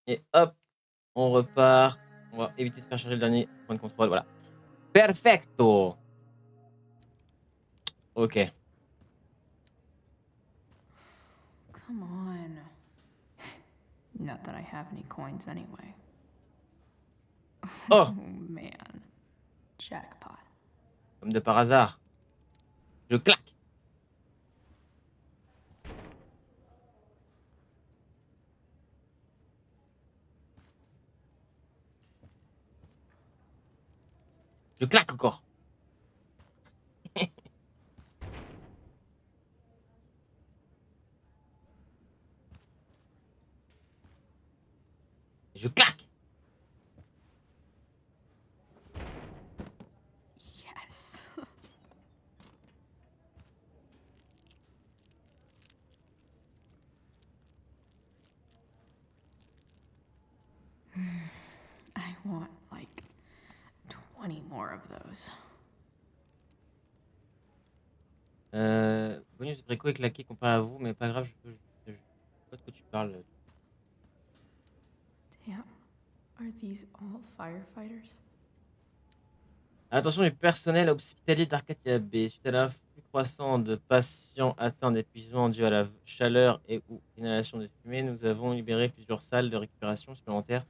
Et hop, on repart. On va éviter de faire charger le dernier point de contrôle. Voilà. Perfecto. Ok. Come on. Not that I have any coins anyway. Oh Oh, man. Jackpot. comme de par hasard. Je claque. Je claque encore. Je claque. Yes. I want like 20 more of those. Bonus de préco est claqué comparé à vous, mais pas grave, je sais pas de quoi tu parles. Damn. Are these all firefighters? Attention du personnel hospitalier d'Arcadia B. Suite à l'afflux croissant de patients atteints d'épuisement dû à la chaleur et ou inhalation de fumée, nous avons libéré plusieurs salles de récupération supplémentaires.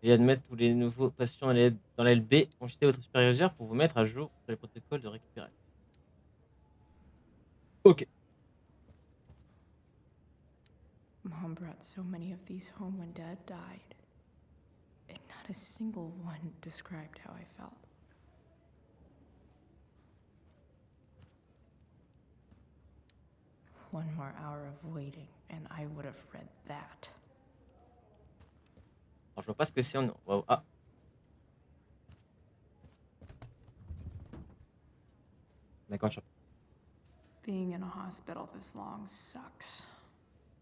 Veuillez admettre tous les nouveaux patients dans l'LB. Consultez votre supérieur pour vous mettre à jour sur les protocoles de récupération. Ok. Mom brought so many of these home when Dad died, and not a single one described how I felt. One more hour of waiting, and I would have read that. Alors, je vois pas ce que c'est. Ah. D'accord, tu... Being in a hospital this long sucks.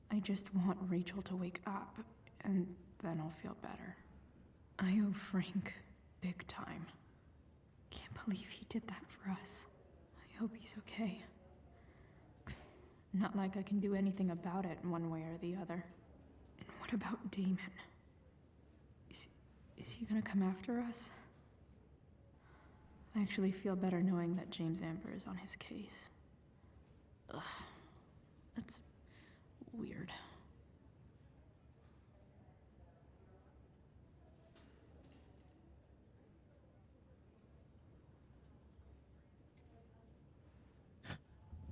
I just want Rachel to wake up, and then I'll feel better. I owe Frank big time. Can't believe he did that for us. I hope he's okay. Not like I can do anything about it in one way or the other. And what about Damon? Is he gonna come after us? I actually feel better knowing that James Amber is on his case. Ugh. That's weird.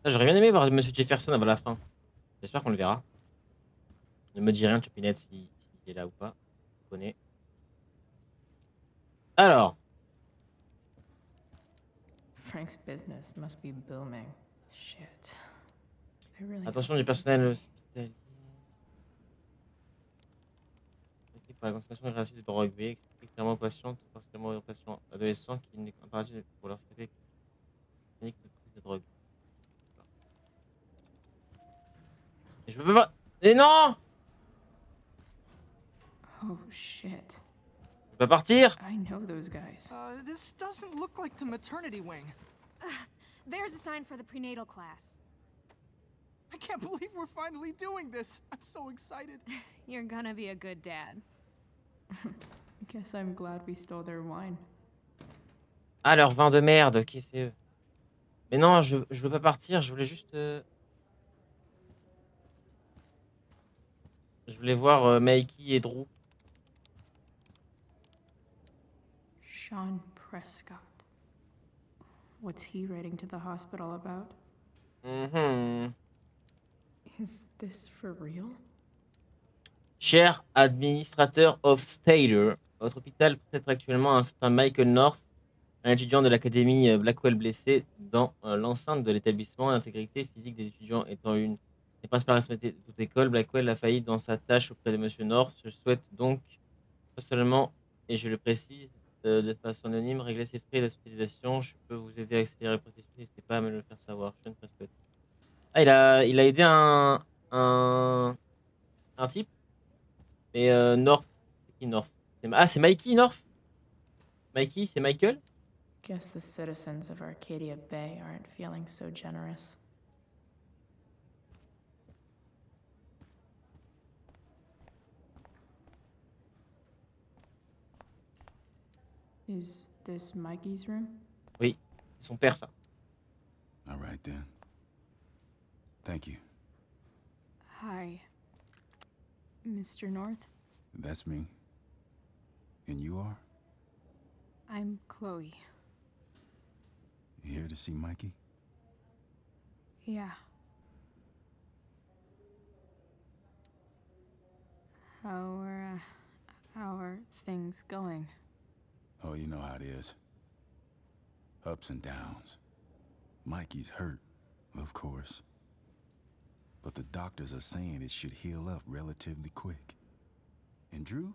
J'aurais bien aimé voir Monsieur Jefferson avant la fin. J'espère qu'on le verra. Ne me dis rien, Chupinette, s'il est là ou pas. Je connais. Alors. Frank's business must be booming. Shit. I really Attention hope du he's personnel okay. hospitalier. Ok, pour la consommation irréversible de drogue B, expliquez clairement aux patients, tout particulièrement aux patients adolescents, qu'il n'est impératif pour leur traiter clinique de prise de drogue. Et je peux pas. Mais non! Oh shit. Je peux pas partir! I know those guys. This doesn't look like the maternity wing. There's a sign for the prenatal class. I can't believe we're finally doing this. I'm so excited. You're gonna be a good dad. Guess I'm glad we stole their wine. Ah, leur vin de merde, ok, c'est eux. Mais non, je veux pas partir, je voulais juste. Je voulais voir Mikey et Drew. Sean Prescott. What's he writing to the hospital about? Is this for real? Cher administrateur of Stater, votre hôpital prête actuellement un certain Michael North, un étudiant de l'académie Blackwell blessé dans l'enceinte de l'établissement. L'intégrité physique des étudiants étant une des principales responsabilités de toute école, Blackwell a failli dans sa tâche auprès de Monsieur North. Je souhaite donc personnellement, et je le précise de façon anonyme, régler ses frais d'hospitalisation. Je peux vous aider à accélérer le processus, n'hésitez pas à me le faire savoir. Sean Prescott. Ah, il a aidé un type. Et North, c'est qui North? Ah, c'est Mikey North? Mikey, c'est Michael? Guess the citizens of Arcadia Bay aren't feeling so generous. Is this Mikey's room? Oui, c'est son père, ça. All right, then. Thank you. Hi, Mr. North. That's me. And you are? I'm Chloe. You here to see Mikey? Yeah. How are things going? Oh, you know how it is. Ups and downs. Mikey's hurt, of course. But the doctors are saying it should heal up relatively quick. And Drew?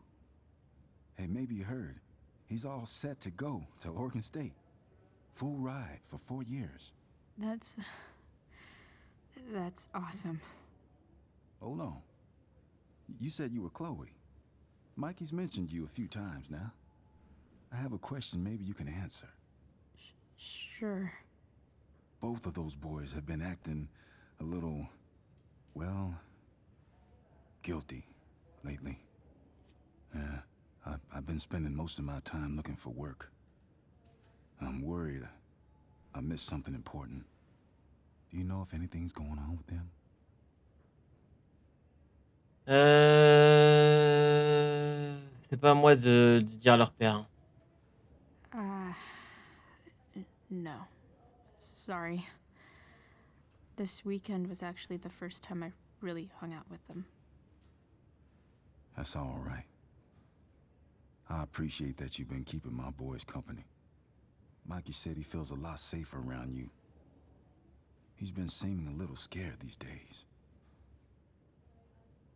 Hey, maybe you heard. He's all set to go to Oregon State. Full ride for 4 years. That's awesome. Hold on. You said you were Chloe. Mikey's mentioned you a few times now. I have a question maybe you can answer. Sure. Both of those boys have been acting a little, well, guilty lately. I've been spending most of my time looking for work. I'm worried I missed something important. Do you know if anything's going on with them? C'est pas à moi de dire leur père. No. Sorry. This weekend was actually the first time I really hung out with them. That's all right. I appreciate that you've been keeping my boys company. Mikey said he feels a lot safer around you. He's been seeming a little scared these days.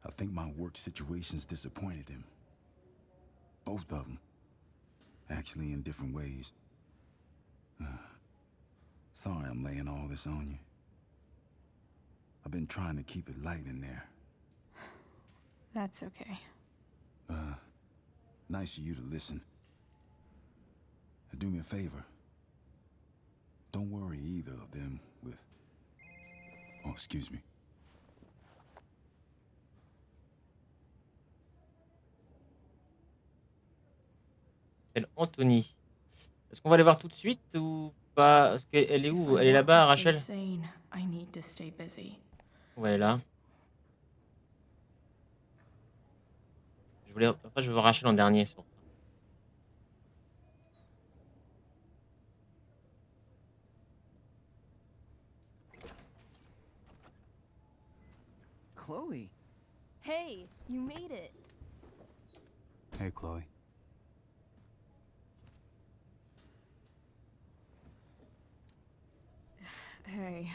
I think my work situation's disappointed him. Both of them. Actually, in different ways. Sorry I'm laying all this on you. I've been trying to keep it light in there. That's okay. Nice of you to listen. Do me a favor. Don't worry either of them with... Oh, excuse me. Elle Anthony. Est-ce qu'on va aller voir tout de suite ou pas? Parce qu'elle est If où? I Elle est want là-bas, to Rachel? stay sane, I need to stay busy. Ouais, elle est là. Après, je veux voir Rachel en dernier, c'est pour ça. Chloe. Hey, you made it. Hey, Chloe. Hey.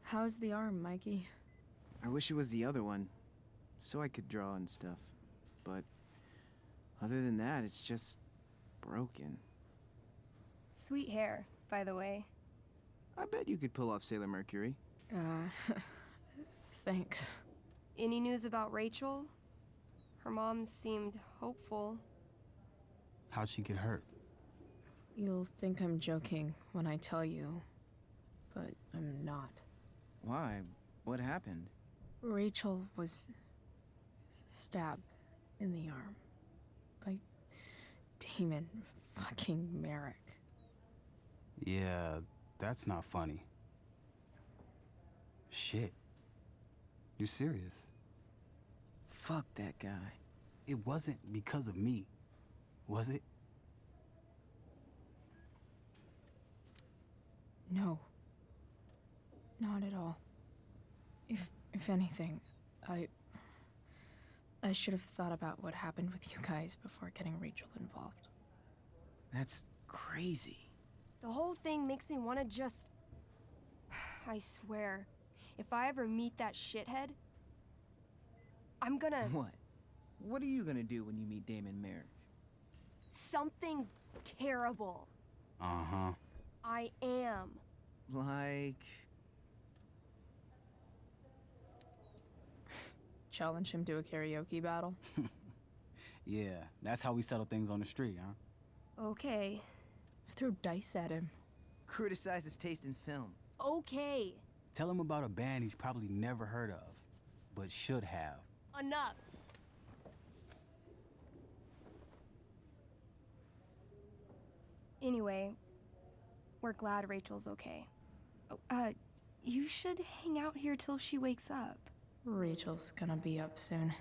How's the arm, Mikey? I wish it was the other one, so I could draw and stuff. But other than that, it's just broken. Sweet hair, by the way. I bet you could pull off Sailor Mercury. Thanks. Any news about Rachel? Her mom seemed hopeful. How'd she get hurt? You'll think I'm joking when I tell you, but I'm not. Why? What happened? Rachel was stabbed in the arm by Damon fucking Merrick. Yeah, that's not funny. Shit. You serious? Fuck that guy. It wasn't because of me, was it? No. Not at all. If anything, I should have thought about what happened with you guys before getting Rachel involved. That's crazy. The whole thing makes me want to just... I swear, if I ever meet that shithead, I'm gonna... What? What are you gonna do when you meet Damon Merrick? Something terrible. Uh-huh. I am. Like... Challenge him to a karaoke battle? Yeah, that's how we settle things on the street, huh? Okay. Throw dice at him. Criticize his taste in film. Okay. Tell him about a band he's probably never heard of, but should have. Enough. Anyway, we're glad Rachel's okay. Oh, you should hang out here till she wakes up. Rachel's gonna be up soon.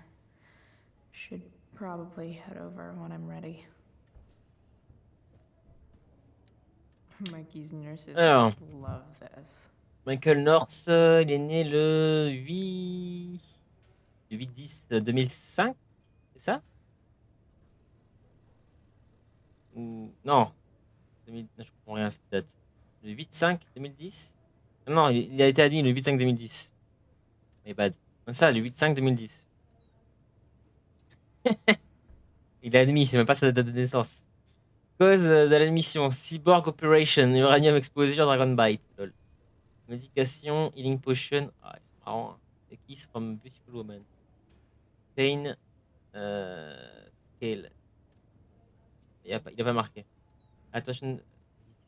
Should probably head over when I'm ready. Mikey's nurses Alors, just love this. Michael North, il est né le 8-10-2005, c'est ça? Non, je comprends rien à cette date. Le 8-5-2010? Non, il a été admis le 8-5-2010. Mais bad. C'est ça, le 8-5-2010. Il est admis, c'est même pas sa date de naissance. Cause de l'admission, Cyborg Operation, Uranium Exposure, Dragon Bite. Lol. Médication, Healing Potion. Ah, c'est marrant. Hein. A Kiss from Beautiful Woman. Pain. Scale. Il a pas marqué. Attention,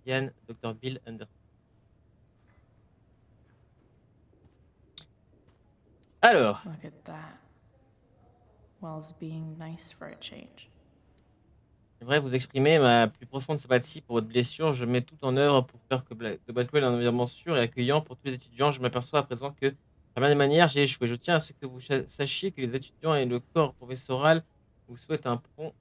Yann, Dr. Bill Anderson. Alors. Look at that. Wells being nice for a change. J'aimerais vous exprimer ma plus profonde sympathie pour votre blessure. Je mets tout en œuvre pour faire de Blackwell un environnement sûr et accueillant pour tous les étudiants. Je m'aperçois à présent que, par bien des manières, j'ai échoué. Je tiens à ce que vous sachiez que les étudiants et le corps professoral vous souhaitent un prompt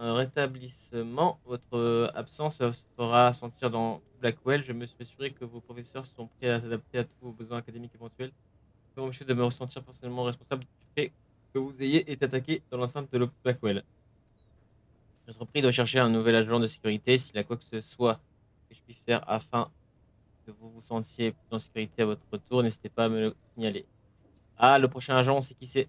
rétablissement. Votre absence se fera sentir dans Blackwell. Je me suis assuré que vos professeurs sont prêts à s'adapter à tous vos besoins académiques éventuels. Je vous de me ressentir personnellement responsable du fait que vous ayez été attaqué dans l'enceinte de Blackwell. L'entreprise doit chercher un nouvel agent de sécurité. S'il y a quoi que ce soit que je puisse faire afin que vous vous sentiez plus en sécurité à votre retour, n'hésitez pas à me le signaler. Ah, le prochain agent, on sait qui c'est.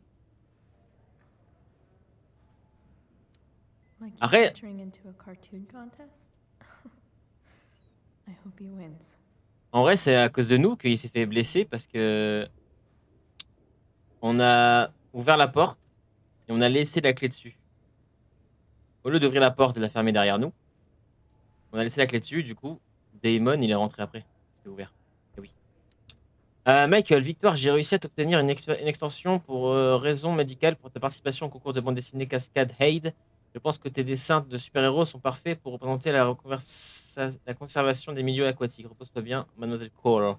Arrête. En vrai, c'est à cause de nous qu'il s'est fait blesser parce que on a ouvert la porte et on a laissé la clé dessus. Au lieu d'ouvrir la porte et de la fermer derrière nous, on a laissé la clé dessus. Du coup, Damon, il est rentré après. C'était ouvert. Et oui. Michael, Victoire, j'ai réussi à t'obtenir une extension pour raison médicale pour ta participation au concours de bande dessinée Cascade Hyde. Je pense que tes dessins de super-héros sont parfaits pour représenter la conservation des milieux aquatiques. Repose-toi bien, Mademoiselle Cole.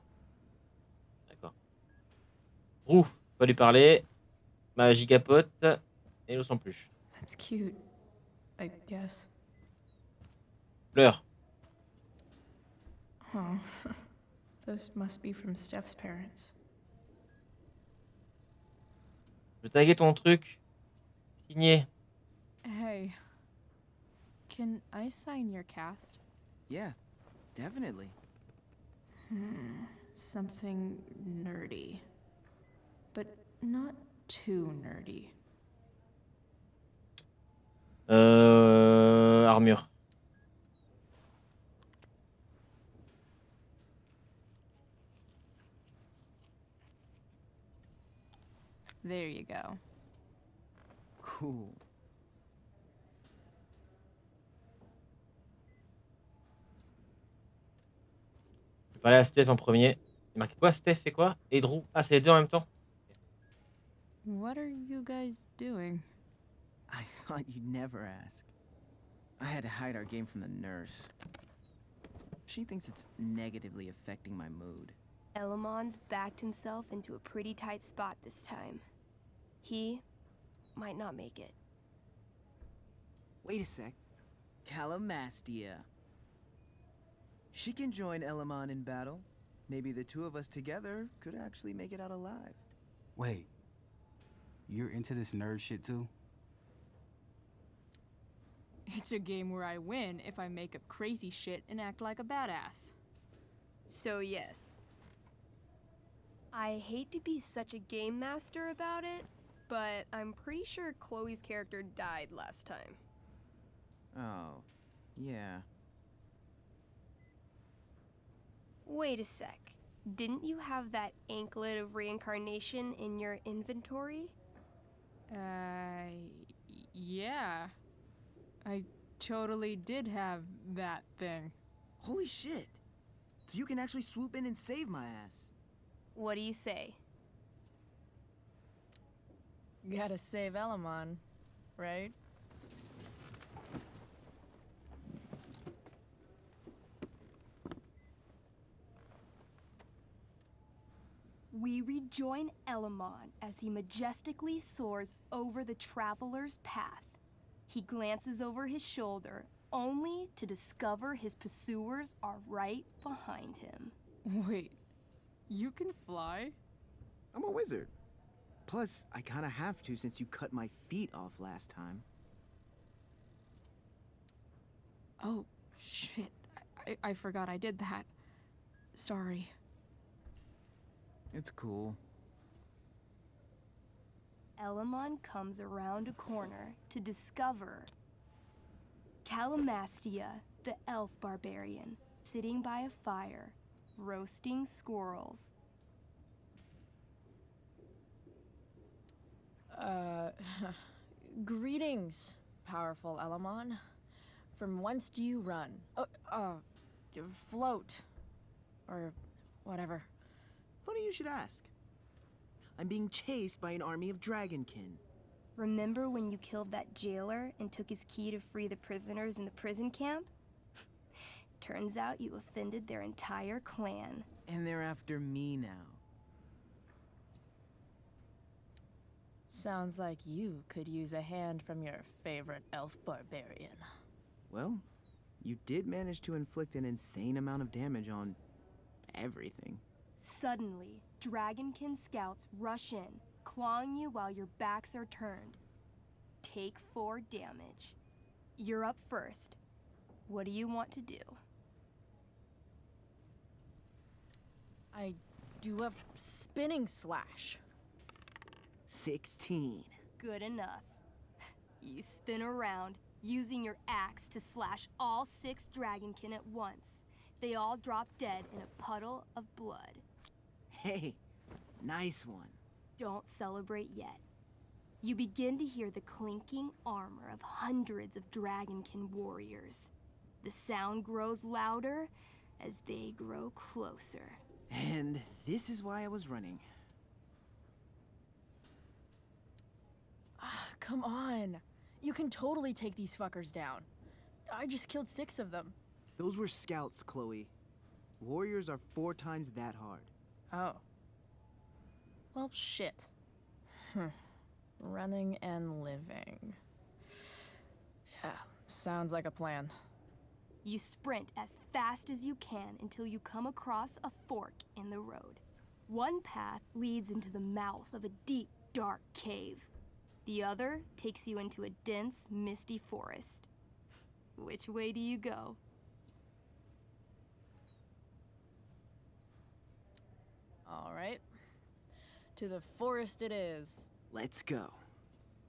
D'accord. Ouf, pas lui parler. Ma gigapote. Et le sans plus. That's cute, I guess. Pleure. Oh, those must be from Steph's parents. Je vais taguer ton truc. Signé. Hey, can I sign your cast? Yeah, definitely. Something nerdy. But not too nerdy. Armure. There you go. Cool. Je vais parler à Steph en premier. Il marqué quoi, Steph, c'est quoi? Et Drew. Ah, c'est les deux en même temps? What are you guys doing? I thought you'd never ask. I had to hide our game from the nurse. She thinks it's negatively affecting my mood. Elamon's backed himself into a pretty tight spot this time. He might not make it. Wait a sec. Calamastia. She can join Elamon in battle. Maybe the two of us together could actually make it out alive. Wait. You're into this nerd shit too? It's a game where I win if I make up crazy shit and act like a badass. So yes. I hate to be such a game master about it, but I'm pretty sure Chloe's character died last time. Oh, yeah. Wait a sec. Didn't you have that anklet of reincarnation in your inventory? Yeah. I totally did have that thing. Holy shit! So you can actually swoop in and save my ass. What do you say? Gotta save Elamon, right? we rejoin Elamon as he majestically soars over the traveler's path. He glances over his shoulder, only to discover his pursuers are right behind him. Wait, you can fly? I'm a wizard. Plus, I kinda have to since you cut my feet off last time. Oh, shit. I forgot I did that. Sorry. It's cool. Elamon comes around a corner to discover Calamastia, the elf barbarian, sitting by a fire, roasting squirrels. Greetings, powerful Elamon. From whence do you run? Float. Or whatever. Funny you should ask. I'm being chased by an army of dragonkin. Remember when you killed that jailer and took his key to free the prisoners in the prison camp? Turns out you offended their entire clan. And they're after me now. Sounds like you could use a hand from your favorite elf barbarian. Well, you did manage to inflict an insane amount of damage on everything. Suddenly, dragonkin scouts rush in, clawing you while your backs are turned. Take 4 damage. You're up first. What do you want to do? I do a spinning slash. 16. Good enough. You spin around, using your axe to slash all 6 dragonkin at once. They all drop dead in a puddle of blood. Hey, nice one. Don't celebrate yet. You begin to hear the clinking armor of hundreds of dragonkin warriors. The sound grows louder as they grow closer. And this is why I was running. Come on. You can totally take these fuckers down. I just killed 6 of them. Those were scouts, Chloe. Warriors are 4 times that hard. Oh. Well, shit. Running and living. Yeah, sounds like a plan. You sprint as fast as you can until you come across a fork in the road. One path leads into the mouth of a deep, dark cave. The other takes you into a dense, misty forest. Which way do you go? All right. To the forest it is. Let's go.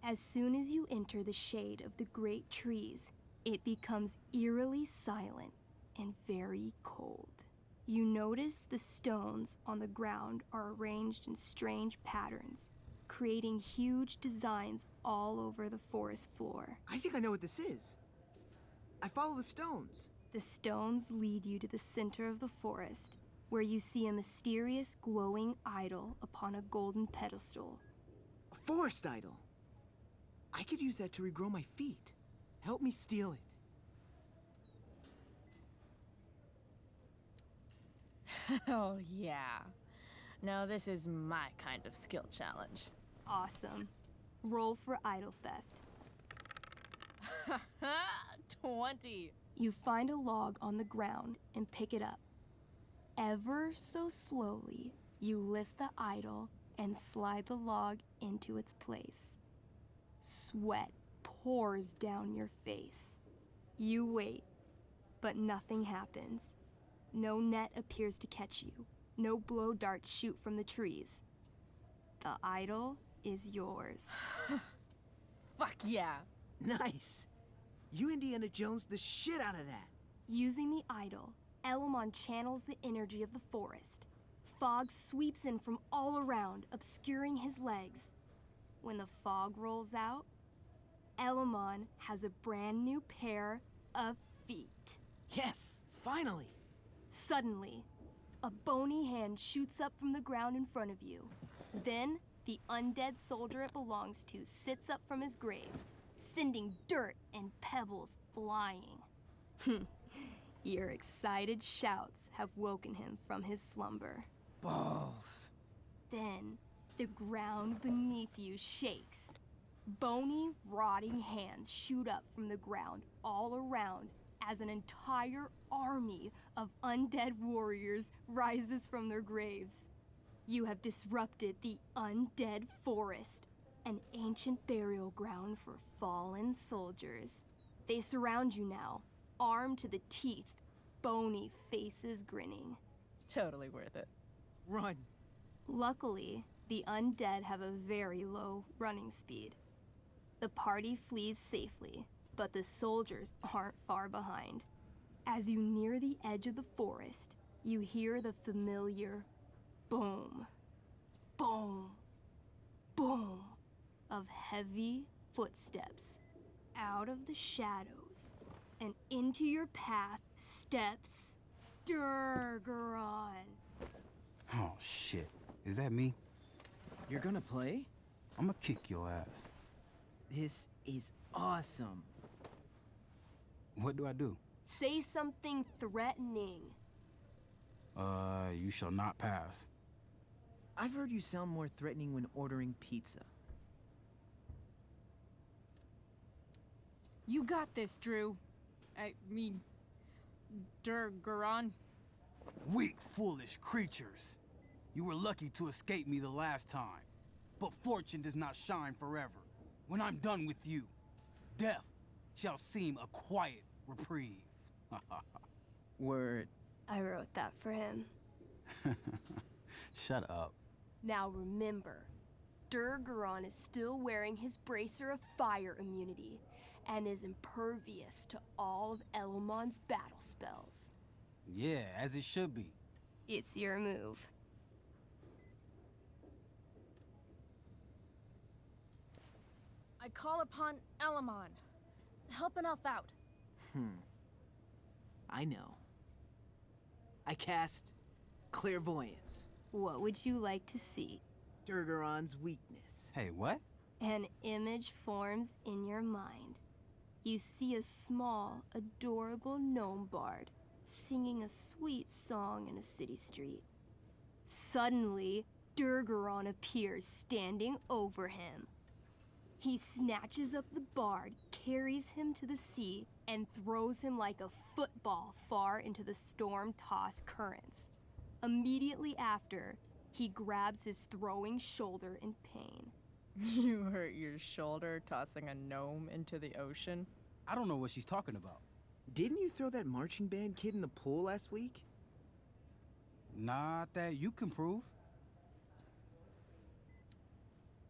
As soon as you enter the shade of the great trees, it becomes eerily silent and very cold. You notice the stones on the ground are arranged in strange patterns, creating huge designs all over the forest floor. I think I know what this is. I follow the stones. The stones lead you to the center of the forest, where you see a mysterious glowing idol upon a golden pedestal. A forest idol. I could use that to regrow my feet. Help me steal it. Oh, yeah. Now this is my kind of skill challenge. Awesome. Roll for idol theft. 20. You find a log on the ground and pick it up. Ever so slowly, you lift the idol and slide the log into its place. Sweat pours down your face. You wait, but nothing happens. No net appears to catch you. No blow darts shoot from the trees. The idol is yours. Fuck yeah. Nice. You Indiana Jones the shit out of that. Using the idol, Elamon channels the energy of the forest. Fog sweeps in from all around, obscuring his legs. When the fog rolls out, Elamon has a brand new pair of feet. Yes, finally. Suddenly, a bony hand shoots up from the ground in front of you. Then, the undead soldier it belongs to sits up from his grave, sending dirt and pebbles flying. Your excited shouts have woken him from his slumber. Balls. then, the ground beneath you shakes. Bony, rotting hands shoot up from the ground all around as an entire army of undead warriors rises from their graves. You have disrupted the undead forest, an ancient burial ground for fallen soldiers. They surround you now, armed to the teeth, bony faces grinning. Totally worth it. Run! Luckily, the undead have a very low running speed. The party flees safely, but the soldiers aren't far behind. As you near the edge of the forest, you hear the familiar boom, boom, boom of heavy footsteps. Out of the shadows and into your path steps Durgaron. Oh, shit. Is that me? You're gonna play? I'm gonna kick your ass. This is awesome. What do I do? Say something threatening. You shall not pass. I've heard you sound more threatening when ordering pizza. You got this, Drew. I mean, Durgaron. Weak, foolish creatures. You were lucky to escape me the last time. But fortune does not shine forever. When I'm done with you, death shall seem a quiet reprieve. Word. I wrote that for him. Shut up. Now remember, Durgaron is still wearing his bracer of fire immunity and is impervious to all of Elomon's battle spells. Yeah, as it should be. It's your move. I call upon Elomon. Help an elf out. I know. I cast Clairvoyance. What would you like to see? Durgaron's weakness. Hey, what? An image forms in your mind. You see a small, adorable gnome bard singing a sweet song in a city street. Suddenly, Durgaron appears standing over him. He snatches up the bard, carries him to the sea, and throws him like a football far into the storm-tossed currents. Immediately after, he grabs his throwing shoulder in pain. You hurt your shoulder tossing a gnome into the ocean? I don't know what she's talking about. Didn't you throw that marching band kid in the pool last week? Not that you can prove.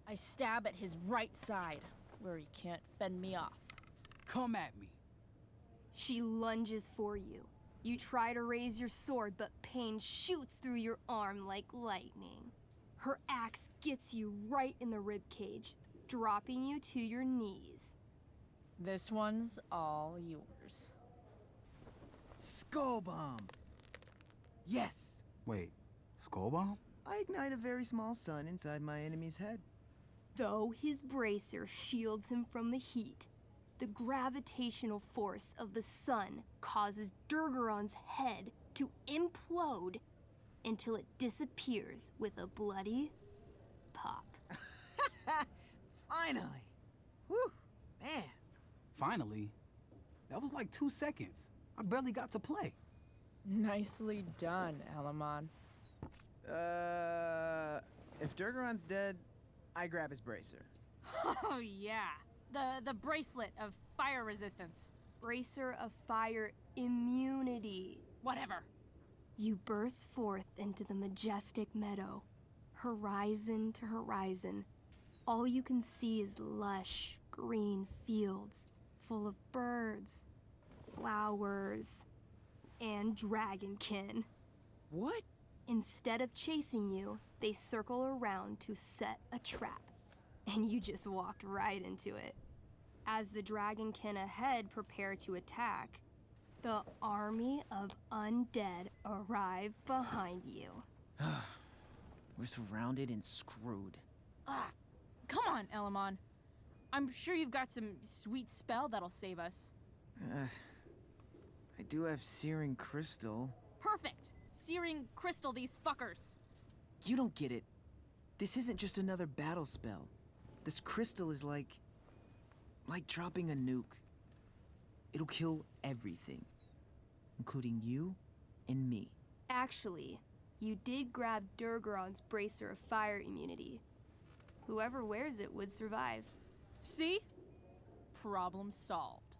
I stab at his right side, where he can't fend me off. Come at me. She lunges for you. You try to raise your sword, but pain shoots through your arm like lightning. Her axe gets you right in the ribcage, dropping you to your knees. This one's all yours. Skull bomb! Yes! Wait, skull bomb? I ignite a very small sun inside my enemy's head. Though his bracer shields him from the heat, the gravitational force of the sun causes Durgaron's head to implode until it disappears with a bloody pop. Finally! Whew! Man! Finally? That was like 2 seconds. I barely got to play. Nicely done, Elomon. If Durgaron's dead, I grab his bracer. Oh yeah, the bracelet of fire resistance. Bracer of fire immunity. Whatever. You burst forth into the majestic meadow, horizon to horizon. All you can see is lush, green fields full of birds, flowers, and dragonkin. What? Instead of chasing you, they circle around to set a trap, and you just walked right into it. As the dragonkin ahead prepare to attack, the army of undead arrive behind you. We're surrounded and screwed. Ah, come on, Elomon. I'm sure you've got some sweet spell that'll save us. I do have searing crystal. Perfect! Searing crystal these fuckers. You don't get it. This isn't just another battle spell. This crystal is like dropping a nuke. It'll kill everything, including you and me. Actually, you did grab Durgaron's bracer of fire immunity. Whoever wears it would survive. See? Problem solved.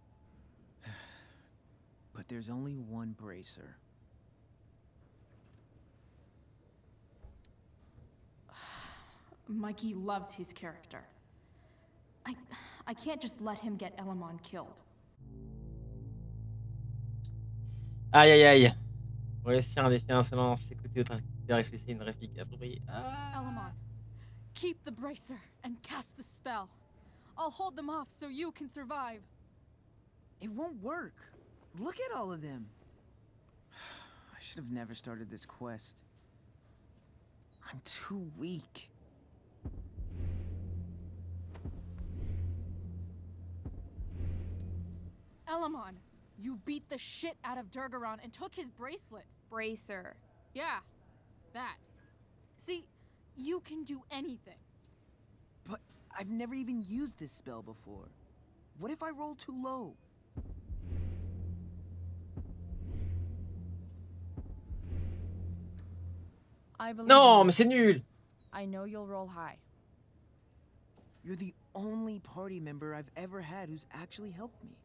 But there's only one bracer. Mikey loves his character. I can't just let him get Elamon killed. Aïe aïe aïe. Pour réussir un défi insolent, s'écouter autre acteur expliquer une réplique appropriée. Ah. Elamon, keep the bracer and cast the spell. I'll hold them off so you can survive. It won't work. Look at all of them. I should have never started this quest. I'm too weak. Elamon, you beat the shit out of Durgaron and took his bracelet. Bracer. Yeah, that. See, you can do anything. But I've never even used this spell before. What if I roll too low? I believe Non, you. mais c'est nul. I know you'll roll high. You're the only party member I've ever had who's actually helped me.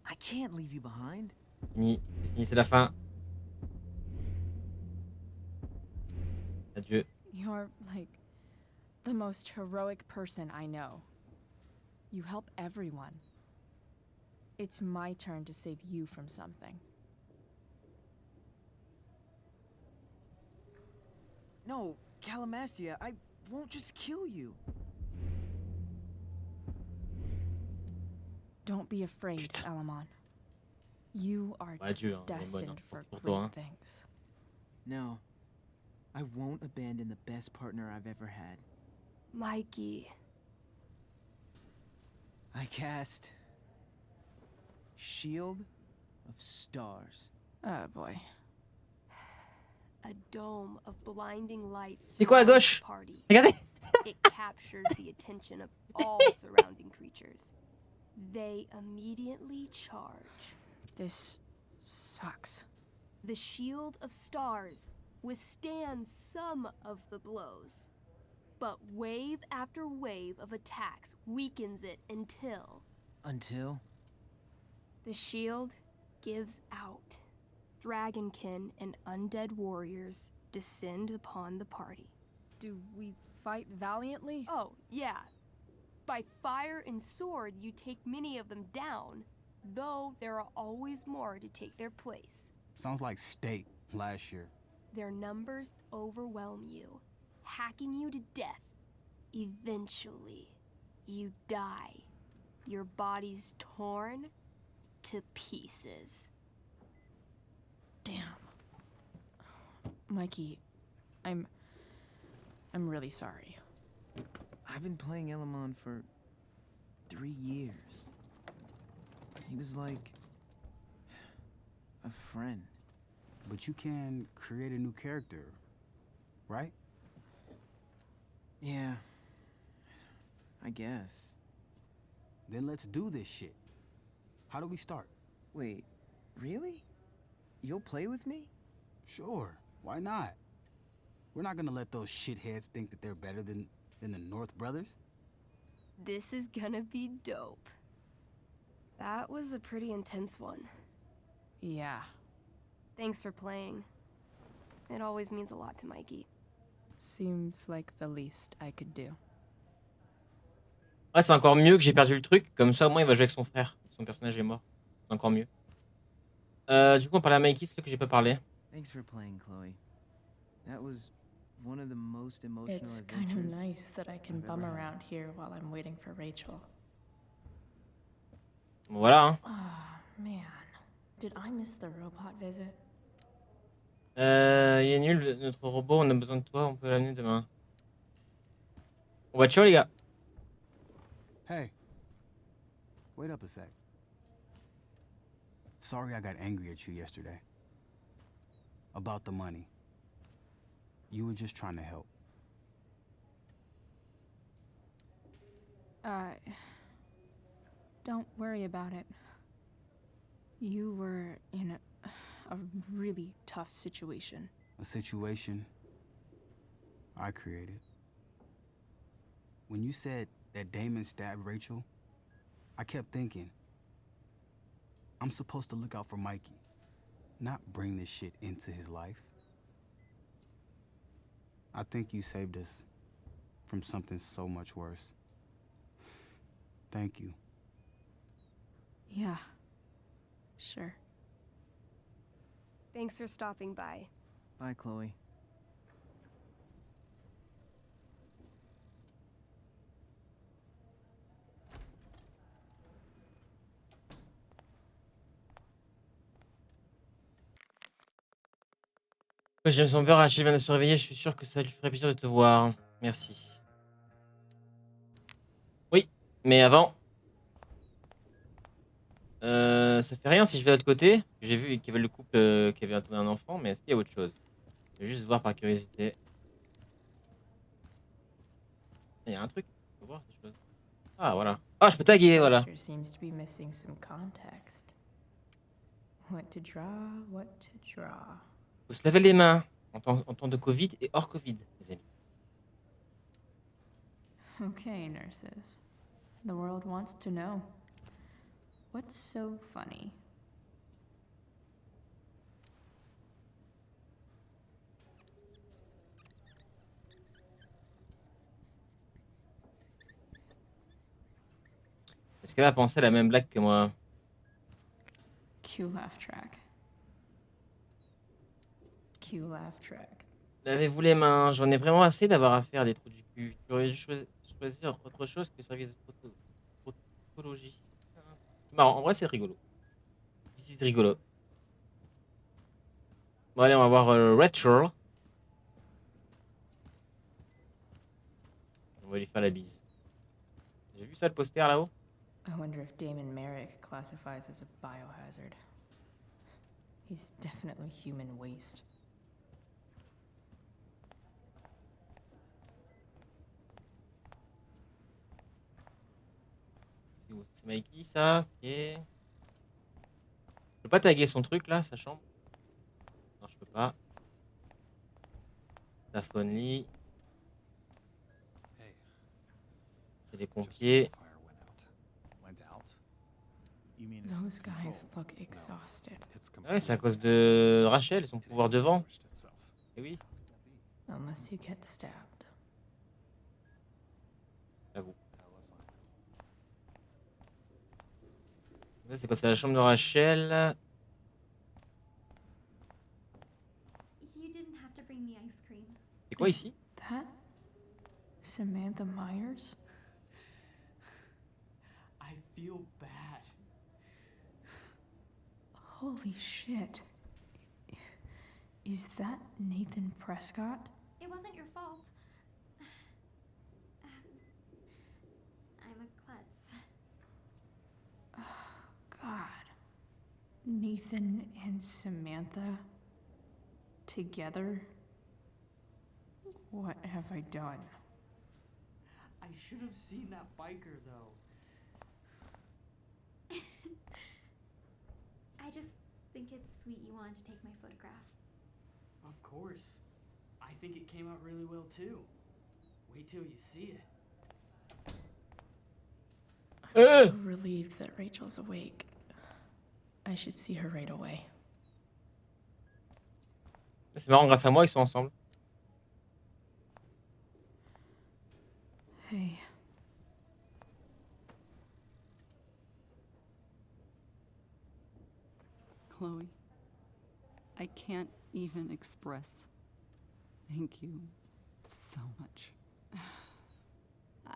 I can't leave you behind. Fini, c'est la fin. Adieu. You're, like, the most heroic person I know. You help everyone. It's my turn to save you from something. No, Calamastia, I won't just kill you. Don't be afraid, Putain. Elamon. You are Adieu, hein, elle est bonne, destined hein, for pour great toi. Hein. things. No, I won't abandon the best partner I've ever had. Mikey. I cast Shield of Stars. Oh boy. A dome of blinding light C'est quoi à surrounds gauche? the party. Regardez. It captures the attention of all surrounding creatures. They immediately charge. This sucks. The Shield of Stars withstands some of the blows, but wave after wave of attacks weakens it until Until? the shield gives out. Dragonkin and undead warriors descend upon the party. Do we fight valiantly? Oh, yeah. By fire and sword, you take many of them down, though there are always more to take their place. Sounds like State last year. Their numbers overwhelm you, hacking you to death. Eventually, you die. Your body's torn to pieces. Damn. Mikey, I'm really sorry. I've been playing Elamon for 3 years. He was like a friend. But you can create a new character, right? Yeah, I guess. Then let's do this shit. How do we start? Wait, really? You'll play with me? Sure, why not? We're not gonna let those shitheads think that they're better than the North Brothers. This is gonna be dope. That was a pretty intense one. Yeah. Thanks for playing. It always means a lot to Mikey. Seems like the least I could do. Ouais, c'est encore mieux que j'ai perdu le truc. Comme ça, au moins, il va jouer avec son frère. Son personnage est mort. C'est encore mieux. Du coup, on parlait à Mikey, c'est ce que j'ai pas parlé. Thanks for playing, Chloe. That was one of the most emotional It's adventures. kind of nice that I can I've bum ever had. around here while I'm waiting for Rachel. Voilà. Hein. Oh, man. Did I miss the robot visit? Il est nul, notre robot, on a besoin de toi, on peut l'amener demain. On va ciao, les gars. Hey, wait up a sec. Sorry I got angry at you yesterday. About the money. You were just trying to help. Don't worry about it. You were in a really tough situation. A situation I created. When you said that Damon stabbed Rachel, I kept thinking, I'm supposed to look out for Mikey, not bring this shit into his life. I think you saved us from something so much worse. Thank you. Yeah. Sure. Thanks for stopping by. Bye, Chloe. J'aime son peur, Rachel vient de se réveiller, je suis sûr que ça lui ferait plaisir de te voir. Merci. Oui, mais avant... ça fait rien si je vais de l'autre côté. J'ai vu qu'il y avait le couple qui avait attendu un enfant, mais est-ce qu'il y a autre chose? Je vais juste voir par curiosité. Il y a un truc. Faut voir des choses. Ah, voilà. Ah, je peux taguer, voilà. Poster seems to be missing some context. What to draw, what to draw. Faut se laver les mains en temps de Covid et hors Covid, les amis. Okay, nurses. The world wants to know. What's so funny? Est-ce qu'elle va penser à la même blague que moi? Cue laugh track. Cue laugh track. Lavez-vous les mains, j'en ai vraiment assez d'avoir à faire des trous du cul. J'aurais dû choisir autre chose que le service de proctologie. Marrant, en vrai c'est rigolo. C'est rigolo. Bon allez, on va voir Rachel. On va lui faire la bise. J'ai vu ça le poster là-haut? I wonder if Damon Merrick classifies as a biohazard. He's definitely human waste. C'est Mikey ça, ok. Je peux pas taguer son truc là, sa chambre? Non, je peux pas. Sa phone lit. C'est les pompiers. Those guys look exhausted. Ah ouais, c'est à cause de Rachel et son pouvoir de vent. Eh oui, Unless you get stabbed. j'avoue. Ça, c'est quoi? C'est la chambre de Rachel. You didn't have to bring me ice cream. C'est quoi ici? That? Samantha Myers? I feel bad. Holy shit. Is that Nathan Prescott? It wasn't your fault. I'm a klutz. God. Nathan and Samantha together? What have I done? I should have seen that biker though. I just think it's sweet you wanted to take my photograph. Of course. I think it came out really well too. Wait till you see it. I'm so relieved that Rachel's awake. I should see her right away. C'est marrant, grâce à moi, ils sont ensemble. Hey. Chloe, I can't even express thank you so much.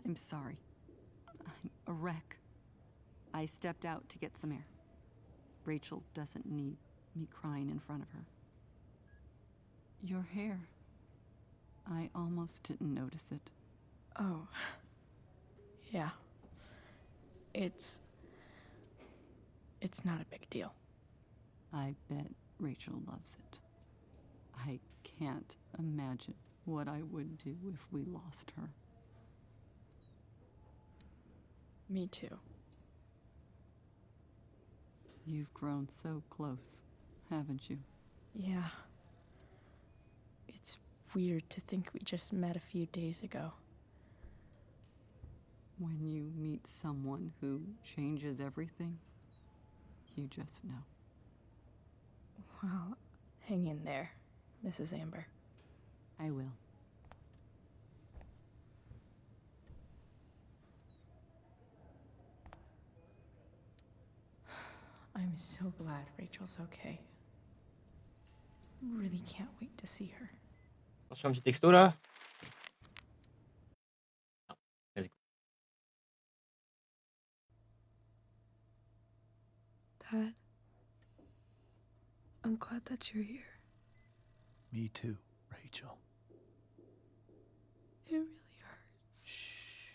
I'm sorry. I'm a wreck. I stepped out to get some air. Rachel doesn't need me crying in front of her. Your hair. I almost didn't notice it. Oh. Yeah. It's not a big deal. I bet Rachel loves it. I can't imagine what I would do if we lost her. Me too. You've grown so close, haven't you? Yeah. It's weird to think we just met a few days ago. When you meet someone who changes everything, you just know. Well, hang in there, Mrs. Amber. I will. I'm so glad Rachel's okay. Really can't wait to see her. Attention, un petit texto là. Ah, vas-y. Dad, I'm glad that you're here. Me too, Rachel. It really hurts. Shh.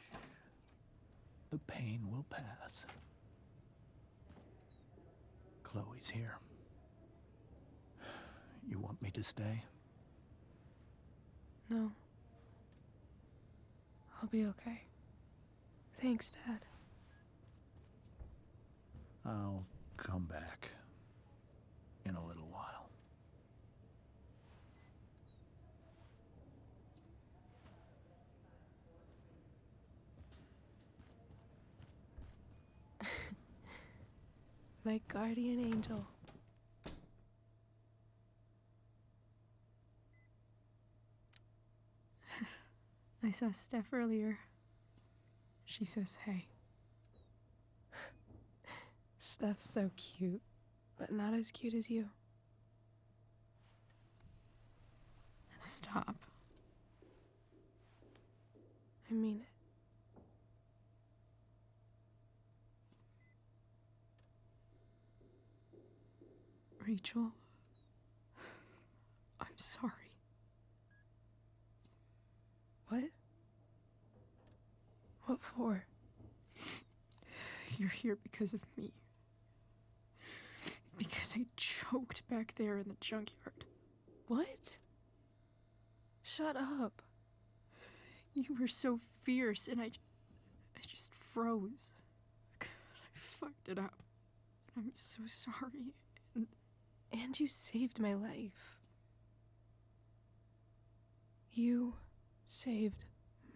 The pain will pass. Chloe's here. You want me to stay? No. I'll be okay. Thanks, Dad. I'll come back in a little while. My guardian angel. I saw Steph earlier. She says hey. Steph's so cute, but not as cute as you. Stop. I mean it. Rachel, I'm sorry. What? What for? You're here because of me. Because I choked back there in the junkyard. What? Shut up. You were so fierce and I just froze. God, I fucked it up. I'm so sorry. And you saved my life. You saved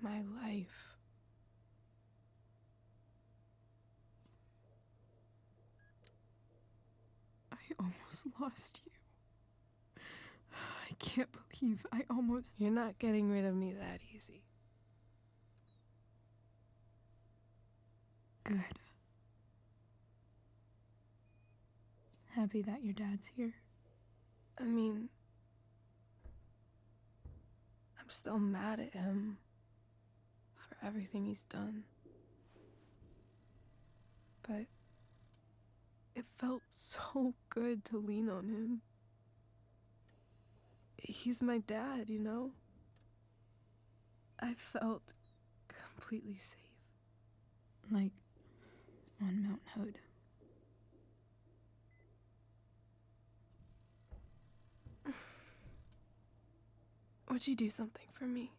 my life. I almost lost you. I can't believe I almost... You're not getting rid of me that easy. Good. Happy that your dad's here. I mean, I'm still mad at him for everything he's done. But it felt so good to lean on him. He's my dad, you know? I felt completely safe. Like on Mount Hood. Would you do something for me?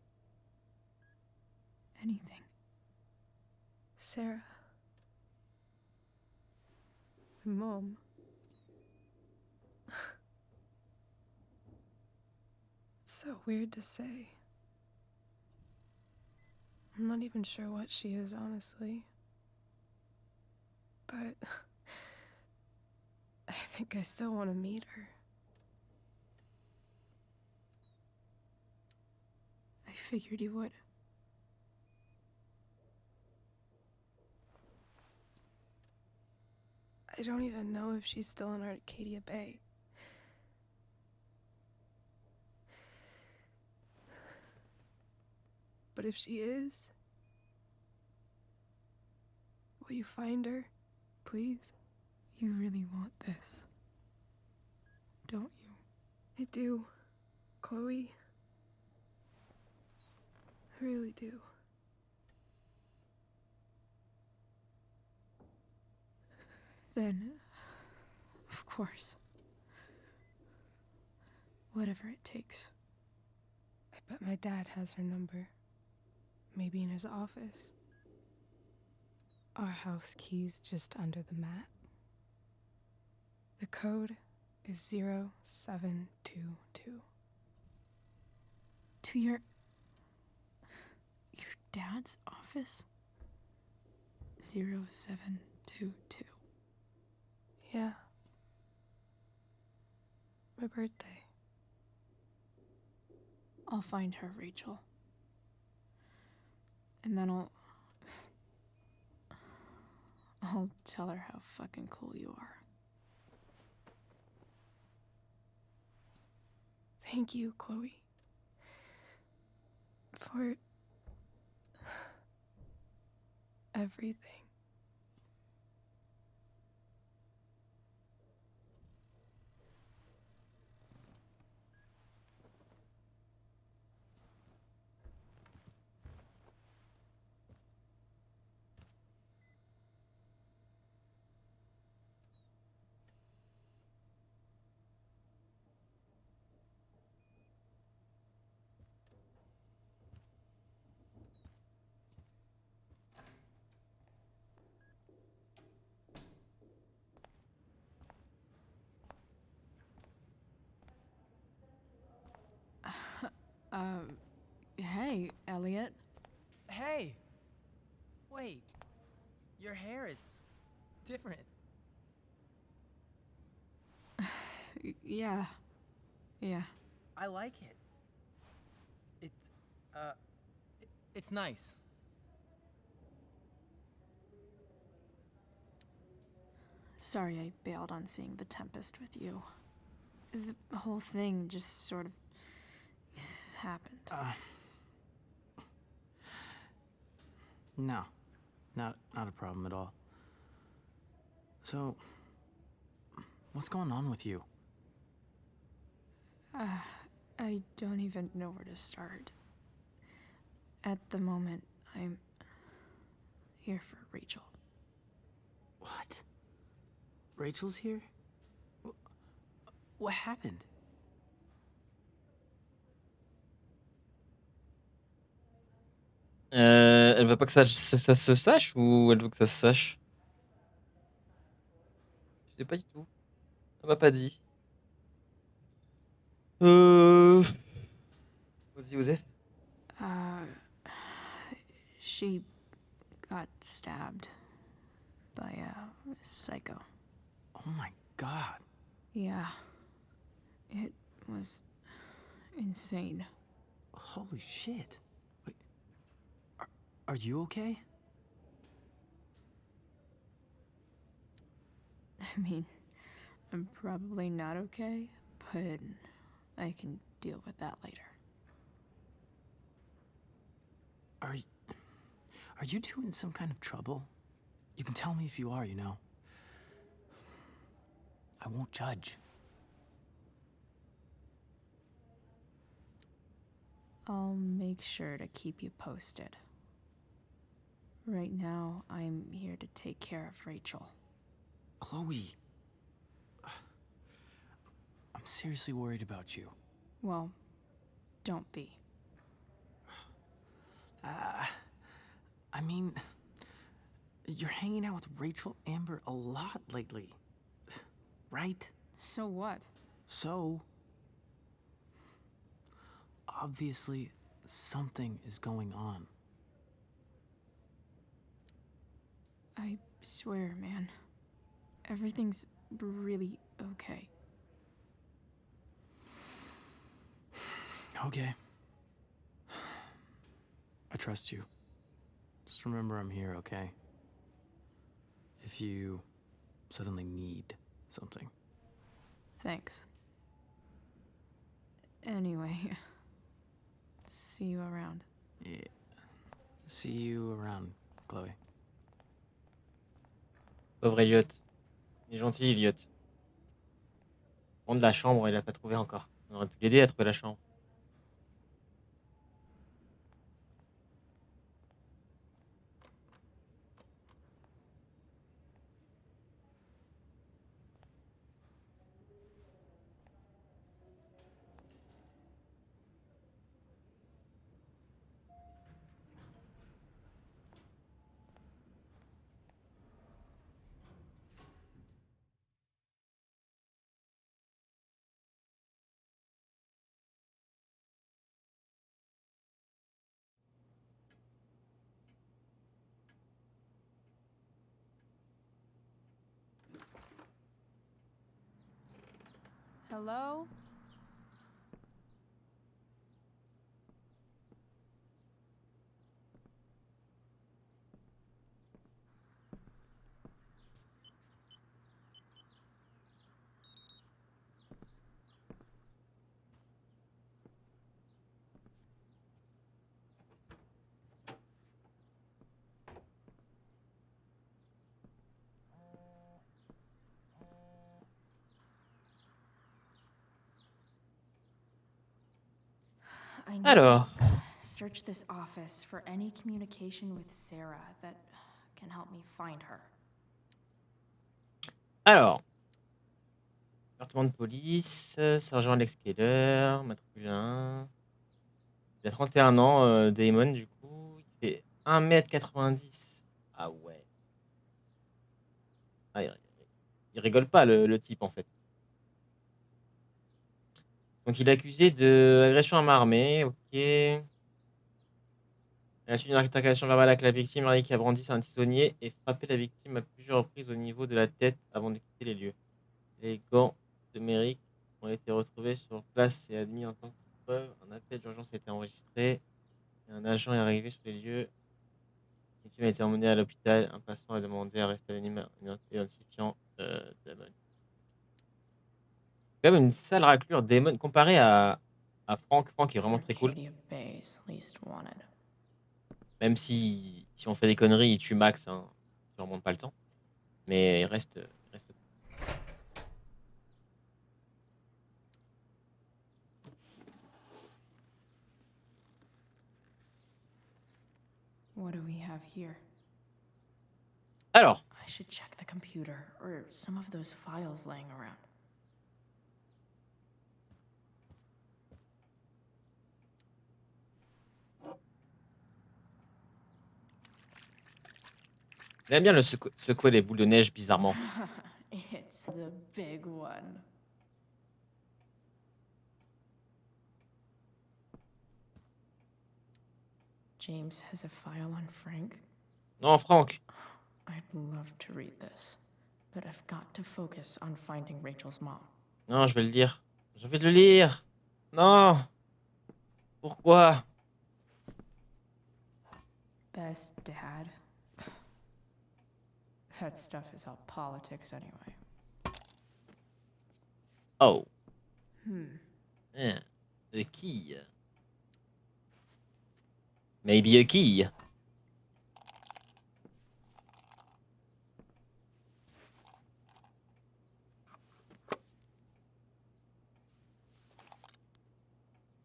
Anything. Sarah. My mom. It's so weird to say. I'm not even sure what she is, honestly. But I think I still want to meet her. I figured you would. I don't even know if she's still in Arcadia Bay. But if she is, will you find her, please? You really want this, don't you? I do, Chloe. I really do. Then, of course, whatever it takes. I bet my dad has her number. Maybe in his office. Our house key's just under the mat. The code is 0722. To your dad's office? 0722. Yeah. My birthday. I'll find her, Rachel. And then I'll tell her how fucking cool you are. Thank you, Chloe. For everything. Hey, Elliot. Hey! Wait. Your hair, it's different. Yeah. I like it. It's nice. Sorry I bailed on seeing The Tempest with you. The whole thing just sort of happened. No. Not a problem at all. So, what's going on with you? I don't even know where to start. At the moment, I'm here for Rachel. What? Rachel's here? What happened? Elle veut pas que ça se sache ou elle veut que ça se sache? Je sais pas du tout. Elle m'a pas dit. Vas-y, Joseph. She got stabbed by a psycho. Oh my god. Yeah. It was insane. Holy shit. Wait, are you okay? I mean, I'm probably not okay, but I can deal with that later. Are you two in some kind of trouble? You can tell me if you are, you know. I won't judge. I'll make sure to keep you posted. Right now, I'm here to take care of Rachel. Chloe. I'm seriously worried about you. Well, don't be. I mean, you're hanging out with Rachel Amber a lot lately, right? So what? So, obviously, something is going on. I swear, man. Everything's really okay. Okay. I trust you. Just remember I'm here, okay? If you suddenly need something. Thanks. Anyway, see you around. Yeah. See you around, Chloé. Pauvre Elliot. Il est gentil, Elliot. Prendre la chambre, il a pas trouvé encore. On aurait pu l'aider à trouver la chambre. Hello? I need Alors, to search this office for any communication with Sarah that can help me find her. alors, département de police, sergent Alex Keller, matricule 1. Il a 31 ans, Damon, du coup. Il fait 1m90. Ah ouais. Ah, il rigole pas, le type, en fait. Donc, il est accusé d'agression à main armée. Ok. À la suite d'une altercation verbale avec la victime, Eric a brandi un tisonnier et frappé la victime à plusieurs reprises au niveau de la tête avant de quitter les lieux. Les gants de Merrick ont été retrouvés sur place et admis en tant que preuve. Un appel d'urgence a été enregistré et un agent est arrivé sur les lieux. La victime a été emmenée à l'hôpital. Un patient a demandé à rester anonyme en identifiant Damon. Quand même une sale raclure, Damon, comparé à Frank. Frank est vraiment très cool. Arcadia Bay's least wanted. Même si on fait des conneries, il tue Max, hein, si on remonte pas le temps. Mais il reste cool. What do we have here? Alors, I should check the computer or some of those files laying around. j'aime bien le secouer les boules de neige bizarrement. It's the big one. James has a file on Frank. Non, Frank. I'd love to read this, but I've got to focus on finding Rachel's mom. Non, je vais le lire. J'ai envie de le lire. Non. Pourquoi? Best dad. That stuff is all politics anyway. Oh. A key. Maybe a key.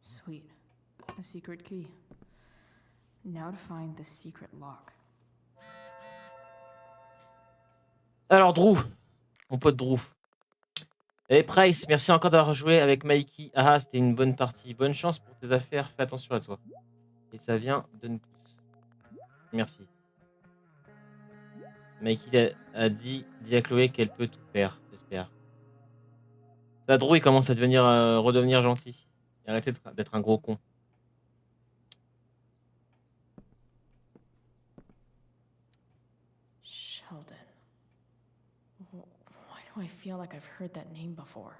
Sweet. A secret key. Now to find the secret lock. Alors, Drew. Mon pote Drew. Et Price, merci encore d'avoir joué avec Mikey. Ah, c'était une bonne partie. Bonne chance pour tes affaires. Fais attention à toi. Et ça vient de nous tous. Merci. Mikey a dit à Chloé qu'elle peut tout faire, j'espère. Ça, Drew, il commence à redevenir gentil. Et arrêtez d'être un gros con. Sheldon. Why do I feel like I've heard that name before?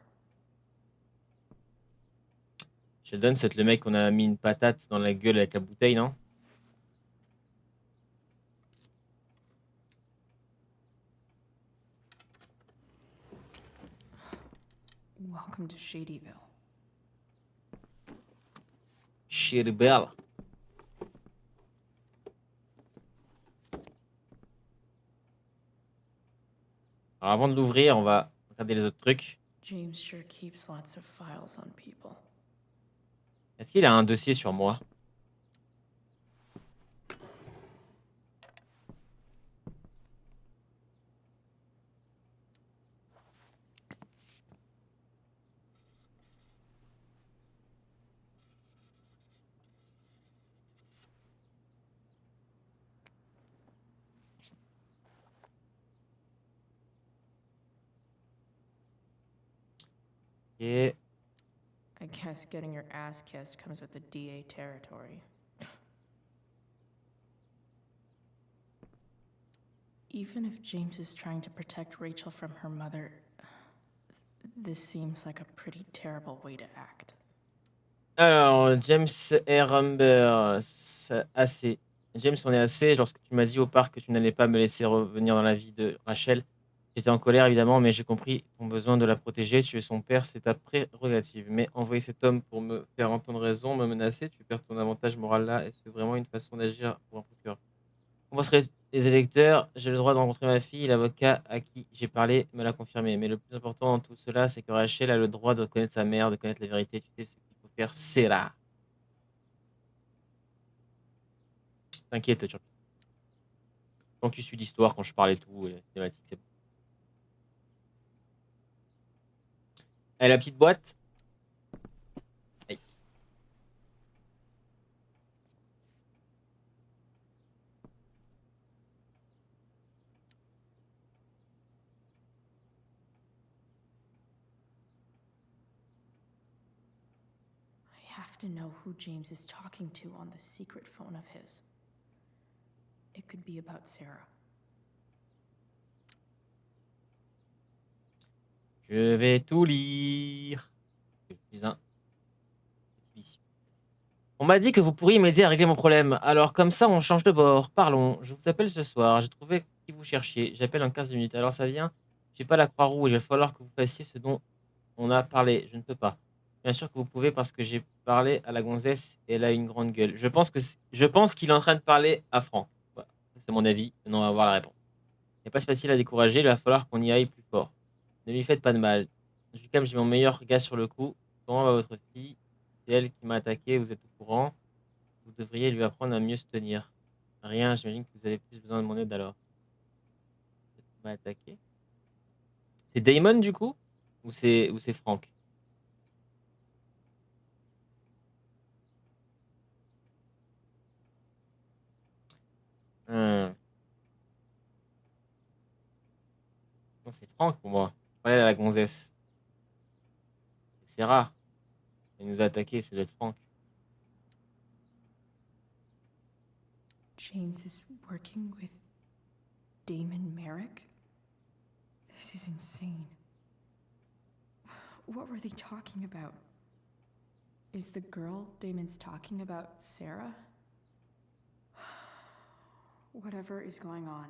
Sheldon, c'est le mec qu'on a mis une patate dans la gueule avec la bouteille, non? Welcome to Shadyville. Shadyville. Alors avant de l'ouvrir, on va regarder les autres trucs. James sure keeps lots of files on people. Est-ce qu'il a un dossier sur moi? Et I guess getting your ass kissed comes with the DA territory. Even if James is trying to protect Rachel from her mother, This seems like a pretty terrible way to act. Alors, James et Rumber, assez. James, on est assez. Lorsque tu m'as dit au parc que tu n'allais pas me laisser revenir dans la vie de Rachel, j'étais en colère évidemment, mais j'ai compris ton besoin de la protéger. Tu es son père, c'est ta prérogative. Mais envoyer cet homme pour me faire entendre raison, me menacer, tu perds ton avantage moral là. Est-ce vraiment une façon d'agir pour un procureur? Comment seraient les électeurs? J'ai le droit de rencontrer ma fille. L'avocat à qui j'ai parlé me l'a confirmé. Mais le plus important dans tout cela, c'est que Rachel a le droit de connaître sa mère, de connaître la vérité. Tu sais ce qu'il faut faire, c'est là. T'inquiète, tu tant que tu suis l'histoire, quand je parle et tout, les thématiques, c'est bon. Et la petite boîte. Aïe. I have to know who James is talking to on the secret phone of his. It could be about Sarah. Je vais tout lire. Je suis un petit vicieux. On m'a dit que vous pourriez m'aider à régler mon problème. Alors comme ça, on change de bord. Parlons. Je vous appelle ce soir. J'ai trouvé qui vous cherchiez. J'appelle en 15 minutes. Alors ça vient. Je suis pas la Croix-Rouge. Il va falloir que vous fassiez ce dont on a parlé. Je ne peux pas. Bien sûr que vous pouvez parce que j'ai parlé à la gonzesse et elle a une grande gueule. Je pense qu'il est en train de parler à Franck. Voilà. C'est mon avis. Maintenant, on va voir la réponse. Il n'est pas si facile à décourager. Il va falloir qu'on y aille plus fort. Ne lui faites pas de mal. Comme j'ai mon meilleur gars sur le coup. Comment va votre fille? C'est elle qui m'a attaqué. Vous êtes au courant? Vous devriez lui apprendre à mieux se tenir. Rien, j'imagine que vous avez plus besoin de mon aide alors. Qui m'a attaqué? C'est Damon du coup? Ou c'est Franck? Non, c'est Franck pour moi. Je parlais à la gonzesse. C'est rare. Il nous a attaqué, ça doit être Franck. James is working with Damon Merrick? This is insane. What were they talking about? Is the girl Damon's talking about Sarah? Whatever is going on,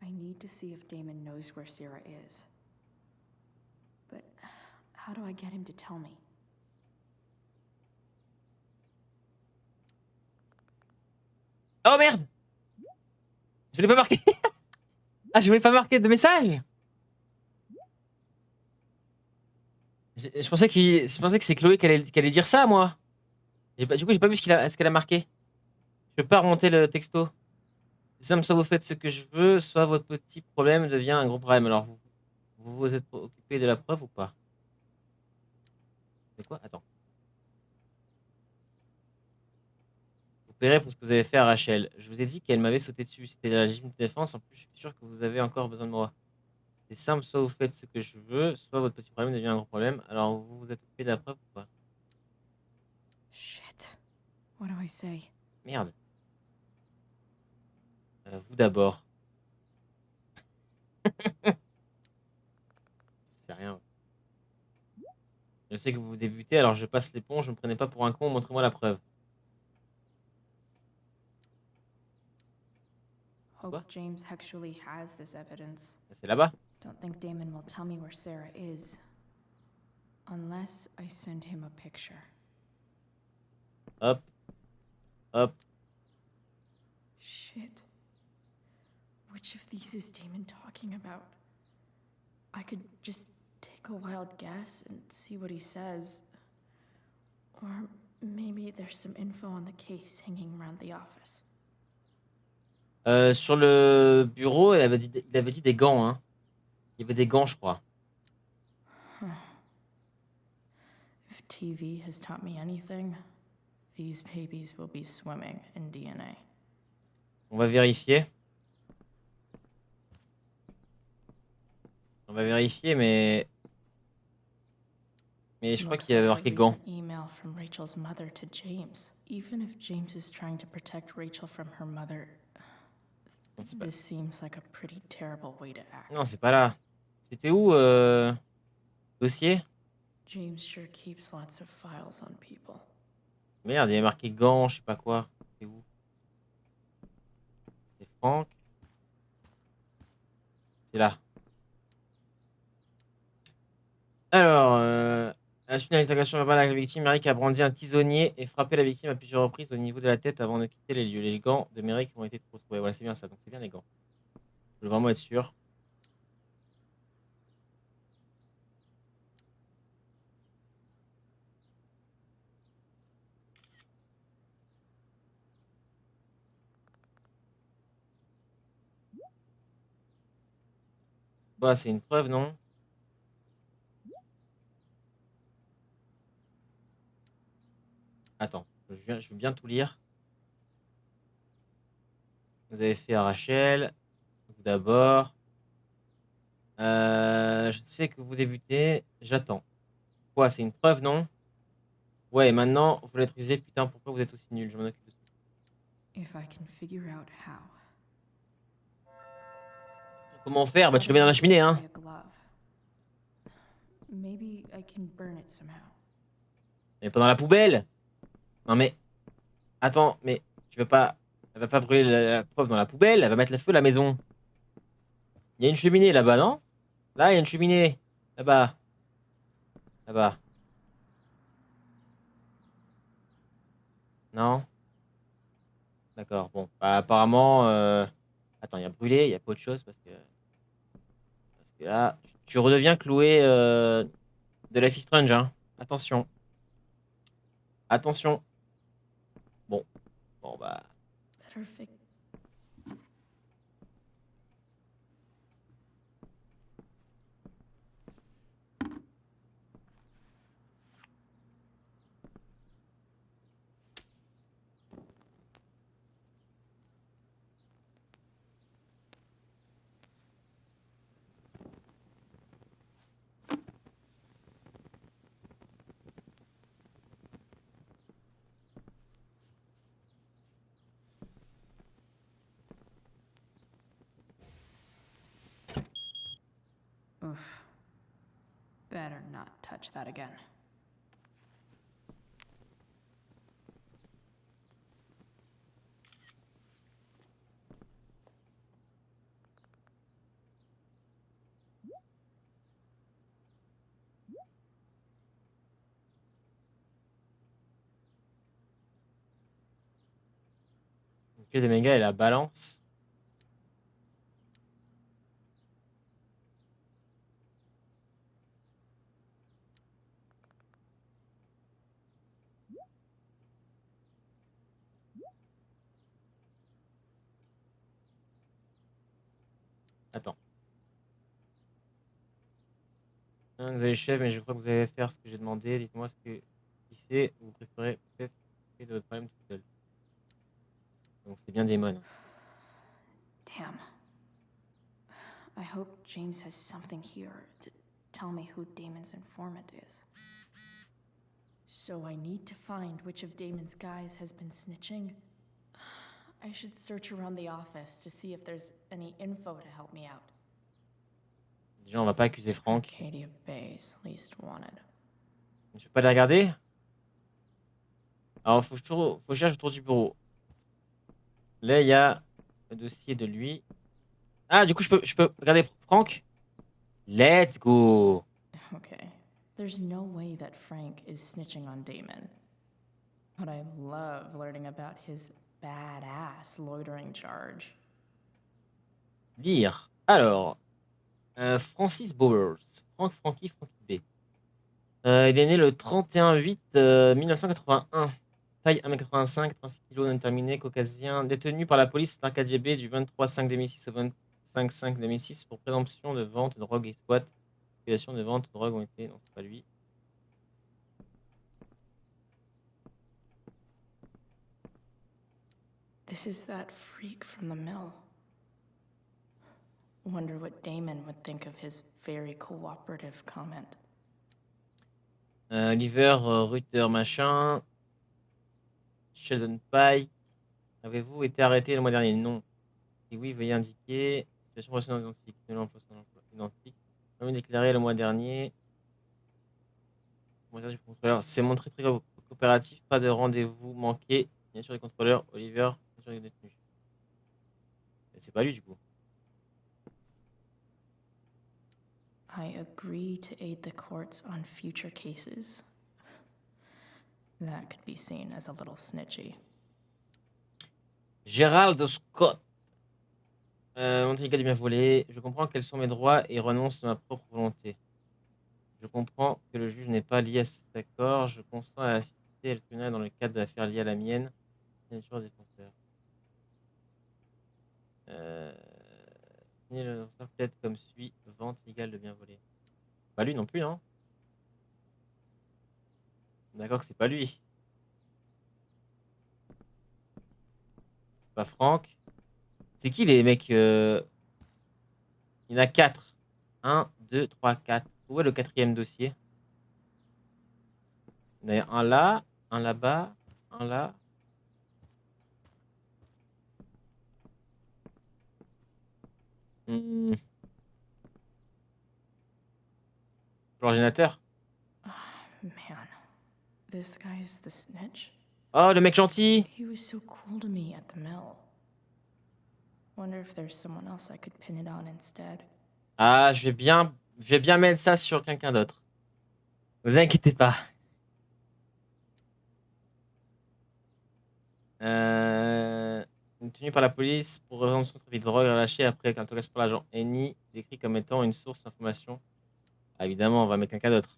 I need to see if Damon knows where Sarah is. But how do I get him to tell me? Oh merde! Je l'ai pas marqué! Ah, je voulais pas marquer de message! Je pensais que c'est Chloé qui allait dire ça, moi. Du coup, j'ai pas vu ce qu'elle a marqué. Je peux pas remonter le texto. C'est simple, soit vous faites ce que je veux, soit votre petit problème devient un gros problème. Alors, vous vous êtes occupé de la preuve ou pas? C'est quoi? Attends. Vous paierez pour ce que vous avez fait à Rachel. Je vous ai dit qu'elle m'avait sauté dessus. C'était la légitime défense. En plus, je suis sûr que vous avez encore besoin de moi. C'est simple, soit vous faites ce que je veux, soit votre petit problème devient un gros problème. Alors, vous vous êtes occupé de la preuve ou pas? Shit. What do I say? Merde. Vous d'abord. C'est rien. Je sais que vous débutez, alors je passe l'éponge. Ne me prenez pas pour un con, montrez-moi la preuve. Hope James actually has this evidence. C'est là-bas. Don't think Damon will tell me where Sarah is. Unless I send him a picture. Hop. Hop. Shit. Which of these is Damon talking about? I could just take a wild guess and see what he says. Or maybe there's some info on the case hanging around the office. Sur le bureau, il avait dit des gants. Hein. Il y avait des gants, je crois. If TV has taught me anything, these babies will be swimming in DNA. On va vérifier. On va vérifier, mais je crois qu'il y avait marqué gants. Email from Rachel's mother to James. Even if James is trying to protect Rachel from her mother, this seems like a pretty terrible way to act. Non, c'est pas là. C'était où Dossier? James sure keeps lots of files on people. Merde, il y a marqué gants, je sais pas quoi. C'est où? C'est Franck. C'est là. Alors, à la suite d'une altercation verbale avec la victime, Merrick a brandi un tisonnier et frappé la victime à plusieurs reprises au niveau de la tête avant de quitter les lieux. Les gants de Merrick ont été retrouvés. Voilà, c'est bien ça. Donc, c'est bien les gants. Je veux vraiment être sûr. Bah, c'est une preuve, non? Attends, je veux bien tout lire. Vous avez fait à Rachel. Vous d'abord. Je sais que vous débutez. J'attends. Quoi, c'est une preuve, non? Ouais, maintenant, vous l'êtes rusé. Putain, pourquoi vous êtes aussi nul? Je m'en occupe de ça. If I can figure out how. Comment faire? Bah, tu le mets dans la cheminée, hein. Maybe I can burn it somehow. Mais pas dans la poubelle. Non, mais. Attends, mais tu veux pas. Elle va pas brûler la preuve dans la poubelle. Elle va mettre le feu à la maison. Il y a une cheminée là-bas, non? Là, il y a une cheminée. Là-bas. Là-bas. Non? D'accord, bon. Bah, apparemment. Attends, il y a brûlé, il y a pas autre chose parce que là, tu redeviens cloué de Life is Strange, hein. Attention. Attention. Bon. Bon, bah. Better fix. Oof. Better not touch that again. Ok, des méga et la balance. Attends. Désolé chef, mais je crois que vous allez faire ce que j'ai demandé. Dites-moi ce que qui c'est. Vous préférez peut-être de votre problème tout seul. Donc c'est bien Damon. Damn. I hope James has something here to tell me who Damon's informant is. So I need to find which of Damon's guys has been snitching. I should search around the office to see if there's any info to help me out. Déjà, on va pas accuser Franck. Arcadia Bay's least wanted. Je vais pas les regarder. Alors, faut que je cherche autour du bureau. Là, il y a le dossier de lui. Ah, du coup, je peux regarder Franck. Let's go. Okay. There's no way that Frank is snitching on Damon. But I love learning about his badass loitering charge. Lire. Alors, Francis Bowers. Frankie B. Il est né le 31/8/1981. Taille 1m85, 36 kg, non terminé, caucasien. Détenu par la police d'Arcadia Bay du 23/5/2006 au 25/5/2006 pour présomption de vente de drogue et squat. Accusations de vente de drogue ont été... Non, c'est pas lui. This is that freak from the mill. Wonder what Damon would think of his very cooperative comment. Oliver Rutter, machin. Sheldon Pike. Avez-vous été arrêté le mois dernier? Non. Si oui, veuillez indiquer. Situation professionnelle identique. Identique. Comme déclaré le mois dernier. commentaire du contrôleur s'est montré très coopératif. Pas de rendez-vous manqué. Bien sûr, les contrôleurs. Oliver, bien sûr, les détenus. C'est pas lui, du coup. I agree to aid the courts on future cases. That could be seen as a little snitchy. Gérald Scott. Mon tricot est bien volé. Je comprends quels sont mes droits et renonce à ma propre volonté. Je comprends que le juge n'est pas lié à cet accord. Je consens à assister le tribunal dans le cadre d'affaires liées à la mienne. Signature défenseur. Peut-être comme suit. Vente égale de bien volé. Pas lui non plus, non? D'accord que c'est pas lui. C'est pas Franck. C'est qui les mecs Il y en a 4. 1, 2, 3, 4. Où est le 4e dossier? Il y en a un là, un là-bas, un là. L'ordinateur. Man, this guy's the snitch. Oh, le mec gentil. He was so cool to me at the mill. Wonder if there's someone else I could pin it on instead. Ah, je vais bien mettre ça sur quelqu'un d'autre. Vous inquiétez pas. Tenu par la police pour résoudre son trafic de drogue relâché après interrogation par l'agent Eni, décrit comme étant une source d'information. Ah, évidemment, on va mettre quelqu'un d'autre.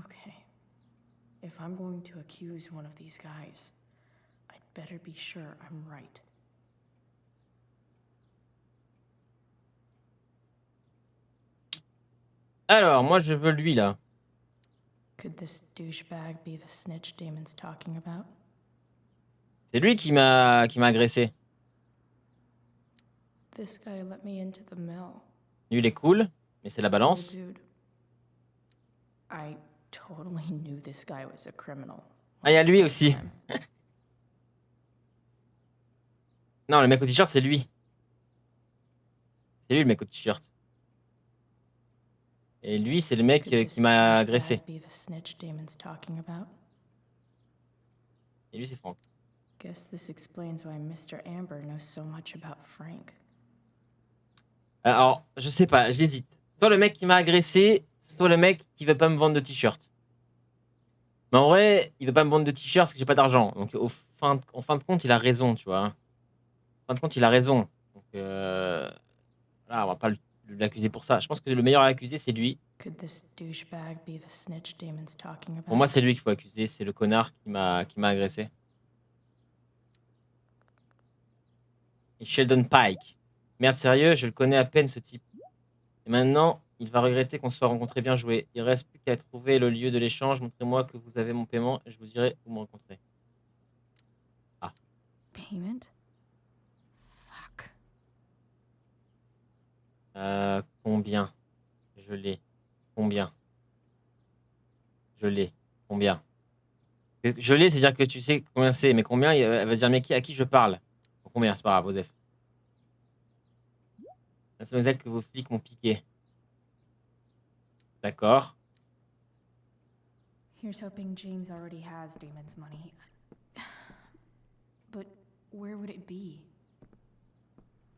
Okay. If I'm going to accuse one of these guys, I'd better be sure I'm right. Alors, moi, je veux lui, là. Could this douchebag be the snitch Damon's talking about? C'est lui qui m'a agressé. This guy let me into the mill. Lui, il est cool, mais c'est la balance. Cool dude. I totally knew this guy was a criminal. Ah, il y a lui aussi. Non, le mec au t-shirt, c'est lui. C'est lui, le mec au t-shirt. Et lui, c'est le mec qui m'a agressé. Et lui, c'est Franck. Guess this explains why Mr. Amber knows so much about Frank. Alors, je sais pas, j'hésite. Soit le mec qui m'a agressé, soit le mec qui veut pas me vendre de t-shirt. Mais en vrai, il veut pas me vendre de t-shirt parce que j'ai pas d'argent. Donc, en fin de compte, il a raison, tu vois. En fin de compte, il a raison. Donc, là, on va pas l'accuser pour ça. Je pense que le meilleur à accuser, c'est lui. Pour moi, c'est lui qu'il faut accuser. C'est le connard qui m'a agressé. Et Sheldon Pike. Merde, sérieux, je le connais à peine, ce type. Et maintenant, il va regretter qu'on se soit rencontrés. Bien joué. Il reste plus qu'à trouver le lieu de l'échange. Montrez-moi que vous avez mon paiement et je vous dirai où me rencontrer. Ah. Payment? Fuck. Combien? Je l'ai. Combien? Je l'ai. Combien? Je l'ai, c'est-à-dire que tu sais combien c'est. Mais combien, elle va dire mais à qui je parle? Combien? C'est pas grave, Joseph. C'est exact que vos flics m'ont piqué. D'accord. Here's hoping James already has Damon's money. But where would it be?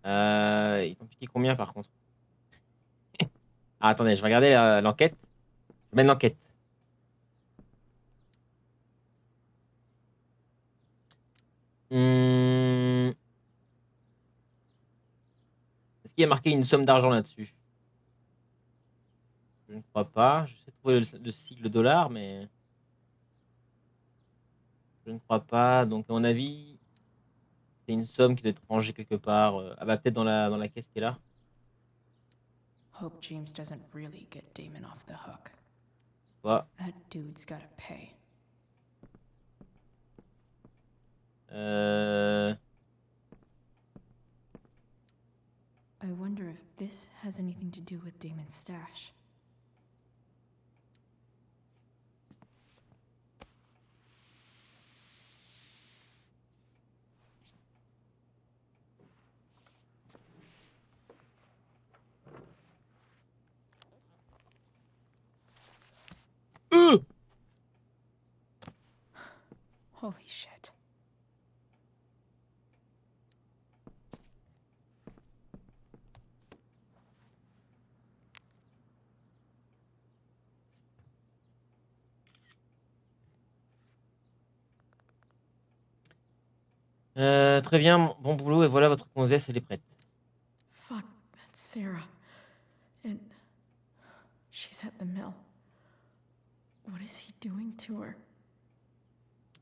Ils t'ont piqué combien par contre? Ah, attendez, je vais regarder l'enquête. Je mène l'enquête. Est-ce qu'il y a marqué une somme d'argent là-dessus? Je ne crois pas. Je sais trouver le sigle dollar, mais je ne crois pas. Donc, à mon avis, c'est une somme qui doit être rangée quelque part. Ah bah peut-être dans la caisse qui est là. Hope James doesn't really get Damon off the hook. Quoi? That dude's gotta pay. I wonder if this has anything to do with Damon's stash. Holy shit. Très bien, bon boulot et voilà votre gonzesse, elle est prête. Fuck, that's Sarah. And she's at the mill. What is he doing to her?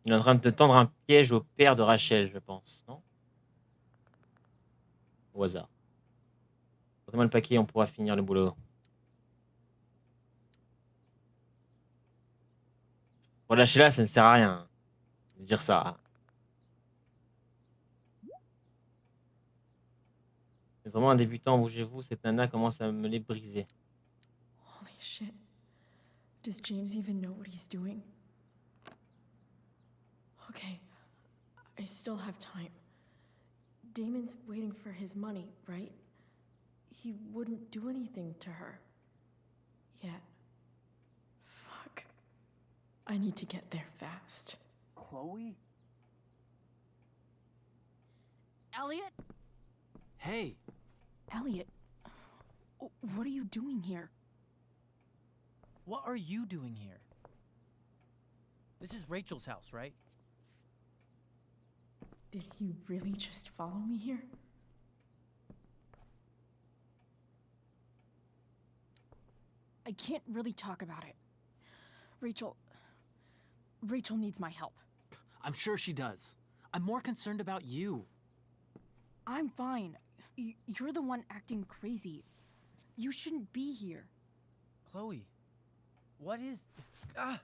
Il est en train de te tendre un piège au père de Rachel, je pense, non? Au hasard. Portez-moi le paquet, on pourra finir le boulot. Relâchez-la, ça ne sert à rien de dire ça. C'est vraiment un débutant, bougez-vous, cette nana commence à me les briser. Holy shit. Does James even know what he's doing? Okay, I still have time. Damon's waiting for his money, right? He wouldn't do anything to her. Yet. Fuck. I need to get there fast. Chloe? Elliot? Hey, Elliot, what are you doing here? What are you doing here? This is Rachel's house, right? Did he really just follow me here? I can't really talk about it. Rachel needs my help. I'm sure she does. I'm more concerned about you. I'm fine. You're the one acting crazy. You shouldn't be here. Chloe, what is... Ah!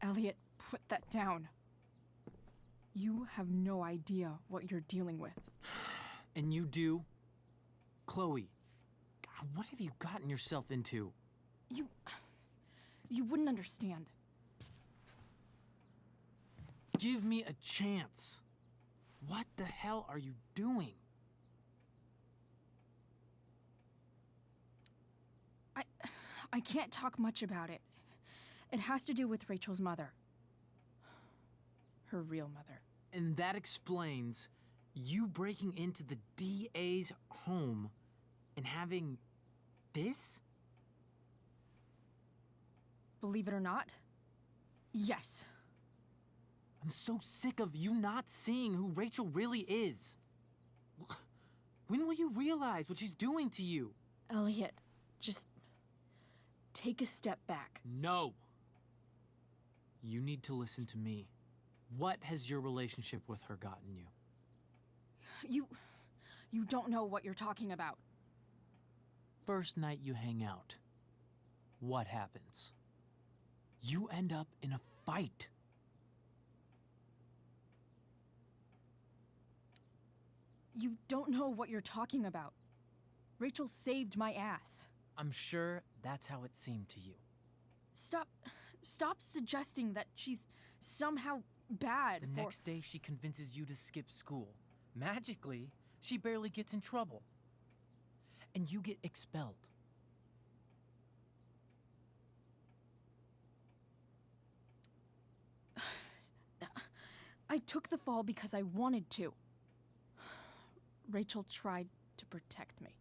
Elliot, put that down. You have no idea what you're dealing with. And you do? Chloe, God, what have you gotten yourself into? You wouldn't understand. Give me a chance. What the hell are you doing? I can't talk much about it. It has to do with Rachel's mother. Her real mother. And that explains you breaking into the DA's home and having this? Believe it or not, yes. I'm so sick of you not seeing who Rachel really is. When will you realize what she's doing to you? Elliot, just take a step back. No. You need to listen to me. What has your relationship with her gotten you? You don't know what you're talking about. First night you hang out, what happens? You end up in a fight. You don't know what you're talking about. Rachel saved my ass. I'm sure that's how it seemed to you. Stop suggesting that she's somehow bad. The next day she convinces you to skip school. Magically, she barely gets in trouble. And you get expelled. I took the fall because I wanted to. Rachel tried to protect me.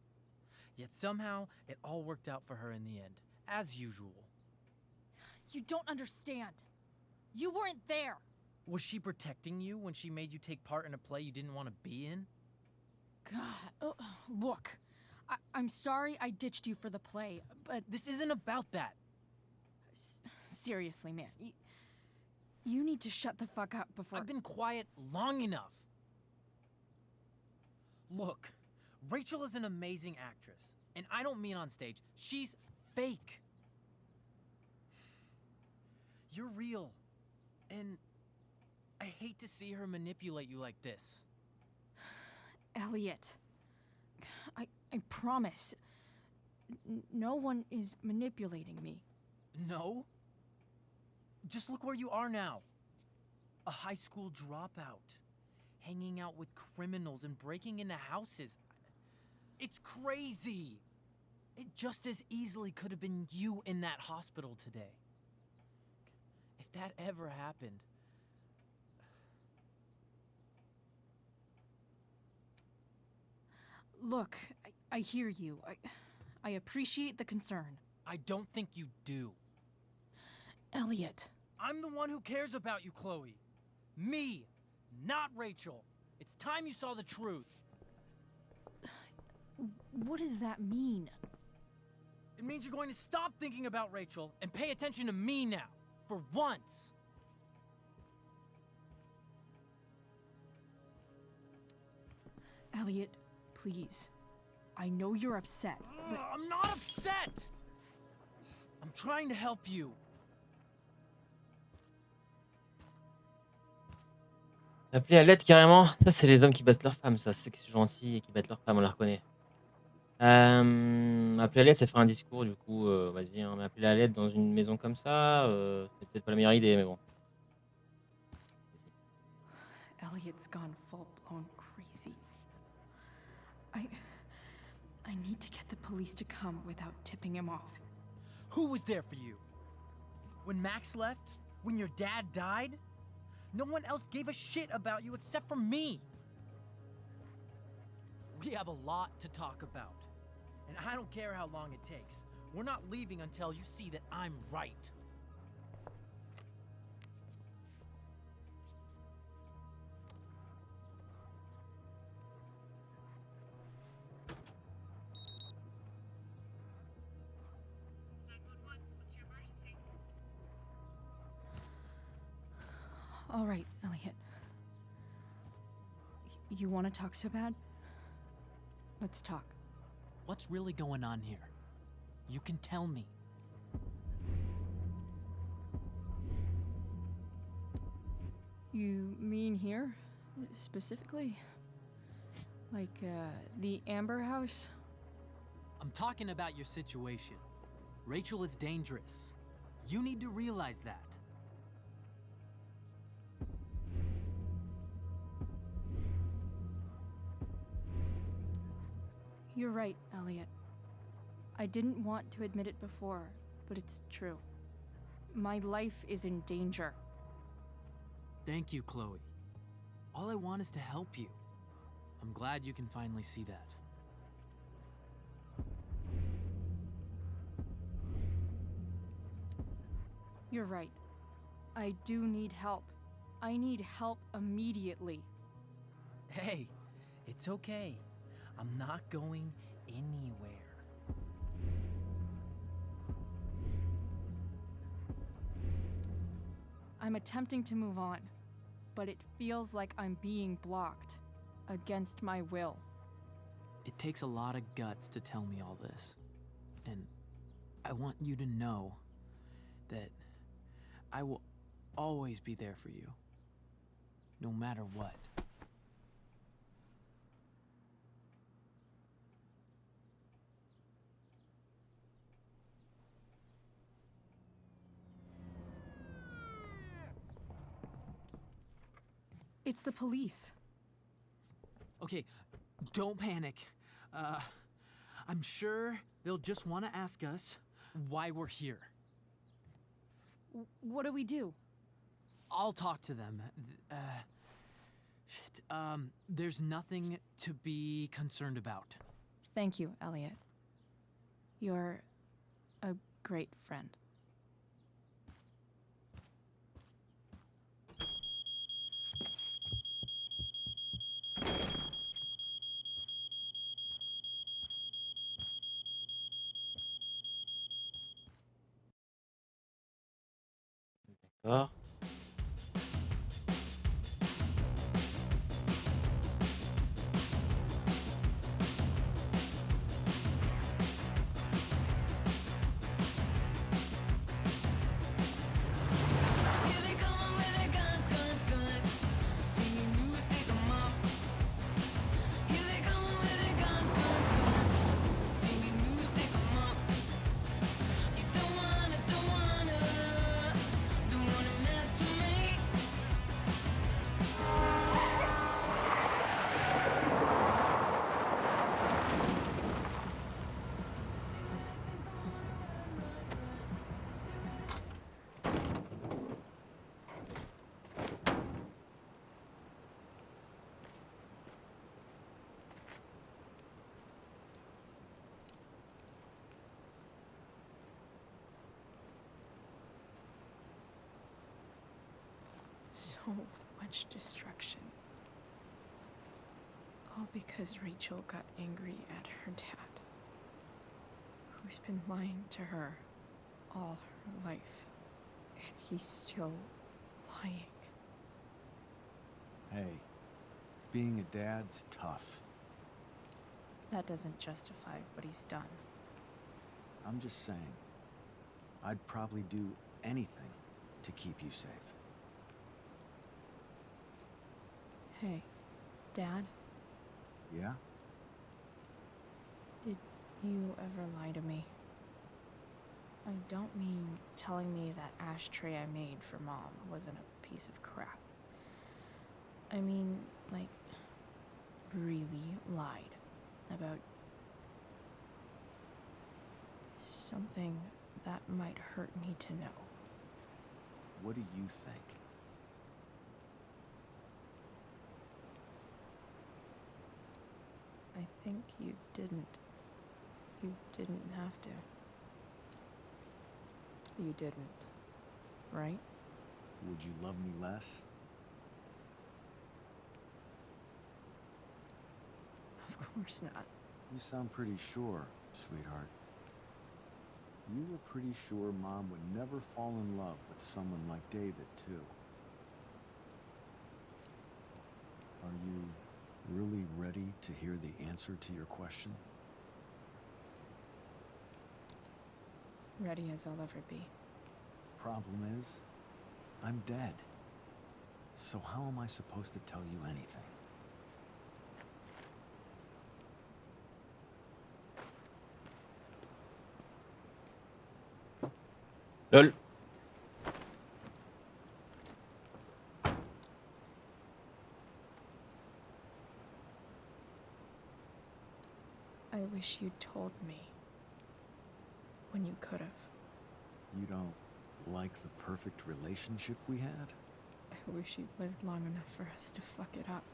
Yet somehow, it all worked out for her in the end, as usual. You don't understand. You weren't there. Was she protecting you when she made you take part in a play you didn't want to be in? God, look. I'm sorry I ditched you for the play, but... This isn't about that. Seriously, man. You need to shut the fuck up before... I've been quiet long enough. Look, Rachel is an amazing actress. And I don't mean on stage. She's fake. You're real. And I hate to see her manipulate you like this. Elliot, I promise. No one is manipulating me. No? Just look where you are now. A high school dropout. Hanging out with criminals and breaking into houses. It's crazy. It just as easily could have been you in that hospital today. that ever happened. Look, I hear you. I appreciate the concern. I don't think you do. Elliot. I'm the one who cares about you, Chloe. Me, not Rachel. It's time you saw the truth. What does that mean? It means you're going to stop thinking about Rachel and pay attention to me now, for once. Elliot, please. I know you're upset, but... I'm not upset! I'm trying to help you. Appeler à l'aide carrément, ça c'est les hommes qui battent leurs femmes, ça, ceux qui sont gentils et qui battent leurs femmes, on la reconnaît. Appeler à l'aide, ça fait un discours, du coup, vas-y, hein, mais appeler à l'aide dans une maison comme ça, c'est peut-être pas la meilleure idée, mais bon. Elliot's gone full-blown crazy. I need to get the police to come without tipping him off. Who was there for you? When Max left? When your dad died? No one else gave a shit about you except for me. We have a lot to talk about. And I don't care how long it takes. We're not leaving until you see that I'm right. All right, Elliot. You want to talk so bad? Let's talk. What's really going on here? You can tell me. You mean here? Specifically? Like, the Amber House? I'm talking about your situation. Rachel is dangerous. You need to realize that. You're right, Elliot. I didn't want to admit it before, but it's true. My life is in danger. Thank you, Chloe. All I want is to help you. I'm glad you can finally see that. You're right. I do need help. I need help immediately. Hey, it's okay. I'm not going anywhere. I'm attempting to move on, but it feels like I'm being blocked against my will. It takes a lot of guts to tell me all this. And I want you to know that I will always be there for you, no matter what. It's the police. Okay, don't panic. I'm sure they'll just want to ask us why we're here. What do we do? I'll talk to them. There's nothing to be concerned about. Thank you, Elliot. You're a great friend. D'accord. Don't wanna much destruction. All because Rachel got angry at her dad, who's been lying to her all her life. And he's still lying. Hey, being a dad's tough. That doesn't justify what he's done. I'm just saying, I'd probably do anything to keep you safe. Hey, Dad, Yeah? did you ever lie to me? I don't mean telling me that ashtray I made for Mom wasn't a piece of crap. I mean, like, really lied about something that might hurt me to know. What do you think? I think you didn't. You didn't have to. You didn't, right? Would you love me less? Of course not. You sound pretty sure, sweetheart. You were pretty sure Mom would never fall in love with someone like David, too. Are you really ready to hear the answer to your question? Ready as I'll ever be. Problem is, I'm dead. So how am I supposed to tell you anything? LOL. I wish you'd told me when you could have. You don't like the perfect relationship we had? I wish you'd lived long enough for us to fuck it up.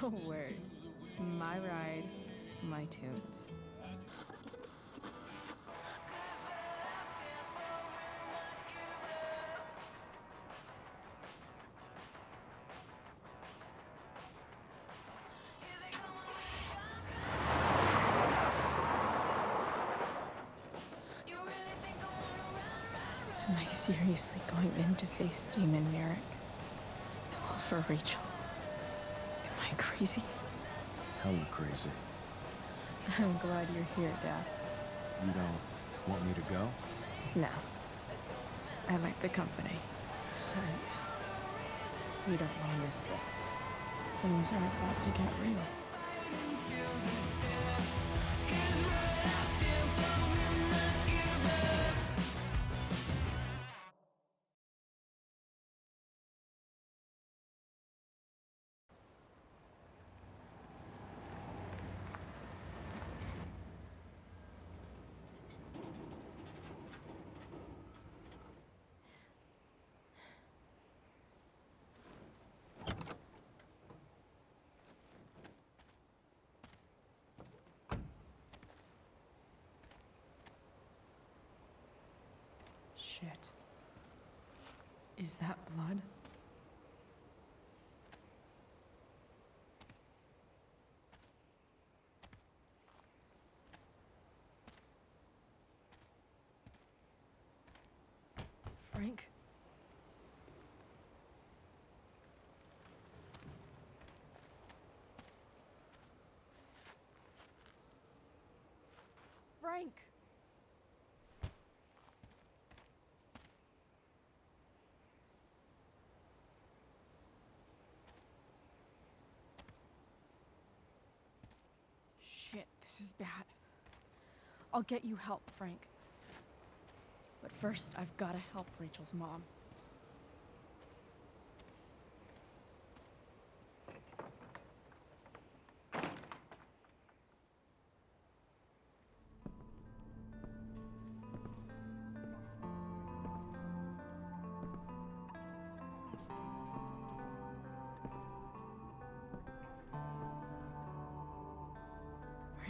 Don't worry. My ride, my tunes. Am I seriously going in to face Demon Merrick? All for Rachel? Am I crazy? Hella crazy. I'm glad you're here, Dad. You don't want me to go? No. I like the company. Besides, you don't want to miss this. Things are about to get real. Shit. Is that blood? Frank? Frank! Shit, this is bad. I'll get you help, Frank. But first, I've gotta help Rachel's mom.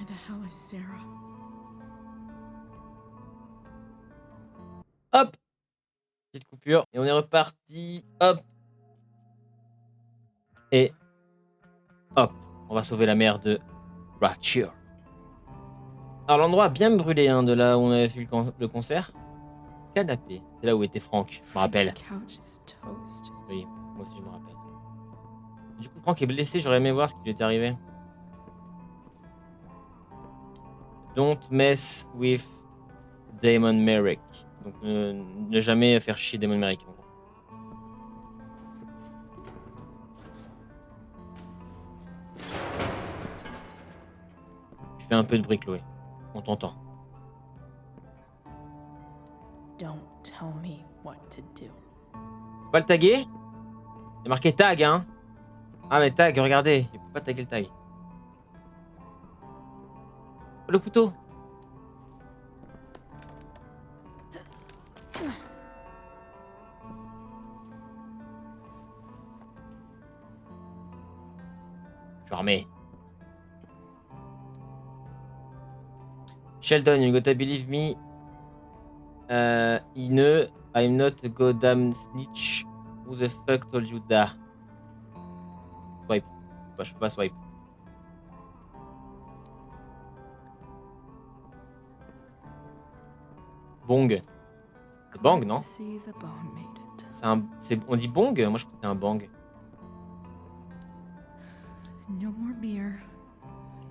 Where the hell is Sarah? Hop. Petite coupure. Et on est reparti. Hop. Et hop. On va sauver la mère de Rachel. Alors l'endroit a bien brûlé hein, de là où on avait fait le concert. Canapé. C'est là où était Franck. Je me rappelle. Oui, moi aussi je me rappelle. Du coup Franck est blessé. J'aurais aimé voir ce qui lui est arrivé. Don't mess with Damon Merrick. Donc ne jamais faire chier Damon Merrick. En gros. Tu fais un peu de bruit, Chloé. On t'entend. Don't tell me what to do. Faut pas le taguer. C'est marqué tag, hein. Ah mais tag, regardez. Il faut pas taguer le tag. Le couteau. Je suis armé. Sheldon, you gotta believe me. I'm not a goddamn snitch. Who the fuck told you that? Swipe. Bah, je peux pas swipe. Bong. C'est bang, non? On dit bong? Moi, je crois que c'est un bang. No more beer.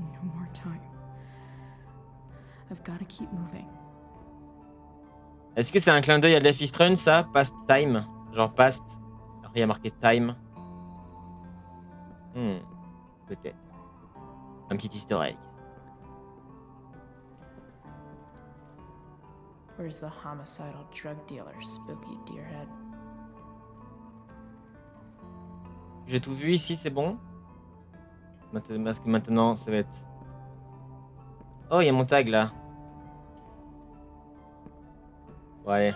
No more time. I've got to keep moving. Est-ce que c'est un clin d'œil à Life is Run, ça? Past time? Genre past. Alors, il y a marqué time. Peut-être. Un petit easter egg. Where's the homicidal drug dealer, spooky deerhead? J'ai tout vu ici, c'est bon? Parce que maintenant, ça va être... Oh, il y a mon tag, là. Ouais.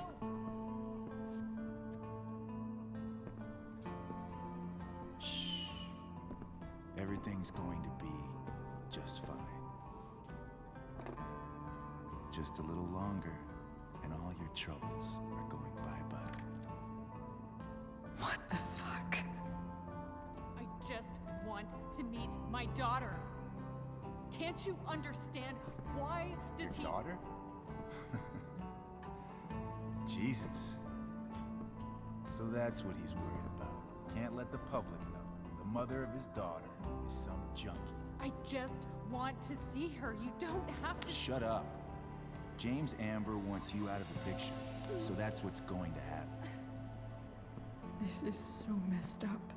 Shh. Everything's going to be just fine. Just a little longer, and all your troubles are going bye-bye. What the fuck? I just want to meet my daughter. Can't you understand why does Your daughter? Jesus. So that's what he's worried about. Can't let the public know. The mother of his daughter is some junkie. I just want to see her. You don't have to. Shut up. James Amber wants you out of the picture, so that's what's going to happen. This is so messed up.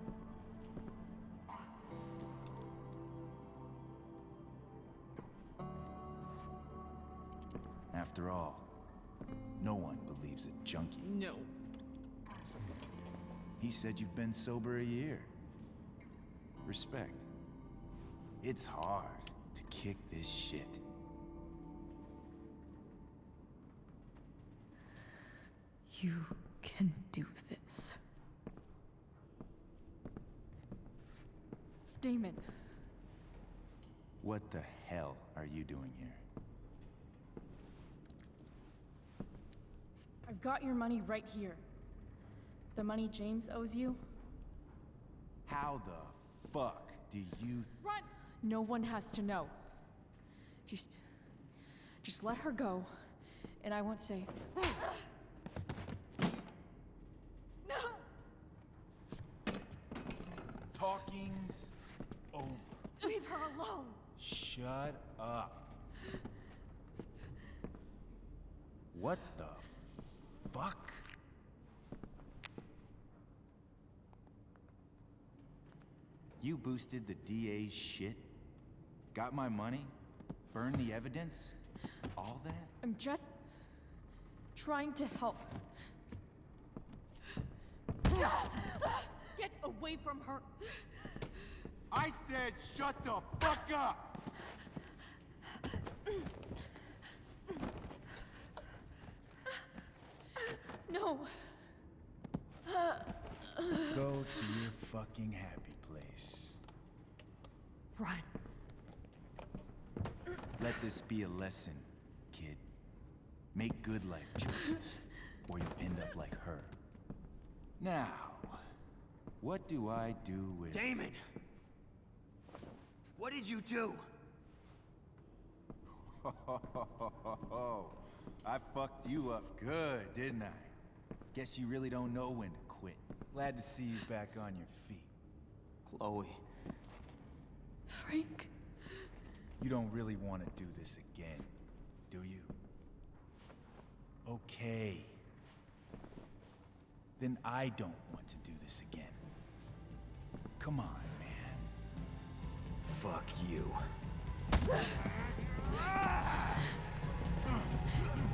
After all, no one believes a junkie. No. He said you've been sober a year. Respect. It's hard to kick this shit. You can do this. Damon. What the hell are you doing here? I've got your money right here. The money James owes you. How the fuck do you... Run! No one has to know. Just let her go, and I won't say... No! Talking's over. Leave her alone! Shut up. What the fuck? You boosted the DA's shit? Got my money? Burned the evidence? All that? I'm just trying to help. Get away from her! I said shut the fuck up! No. Go to your fucking happy place. Run. this be a lesson, kid. Make good life choices, or you'll end up like her. Now, what do I do with... Damon! What did you do? I fucked you up good, didn't I? Guess you really don't know when to quit. Glad to see you back on your feet. Chloe. Frank? You don't really want to do this again, do you? Okay. Then I don't want to do this again. Come on, man. Fuck you.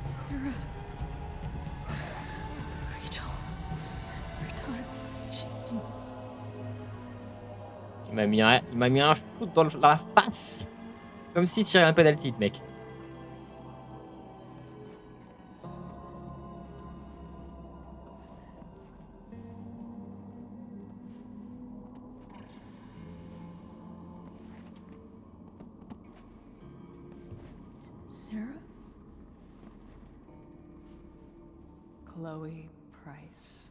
Sarah. Rachel. Your daughter. She... Il m'a mis un shoot dans la face. Comme s'il tirait un penalty, le mec. Sarah? Chloe Price.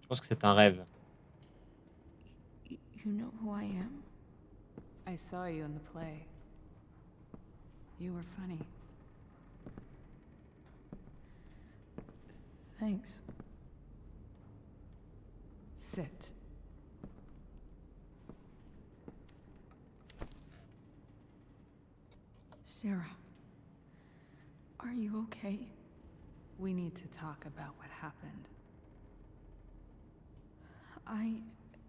Je pense que c'est un rêve. You know who I am? I saw you in the play. You were funny. Thanks. Sit. Sarah. Are you okay? We need to talk about what happened. I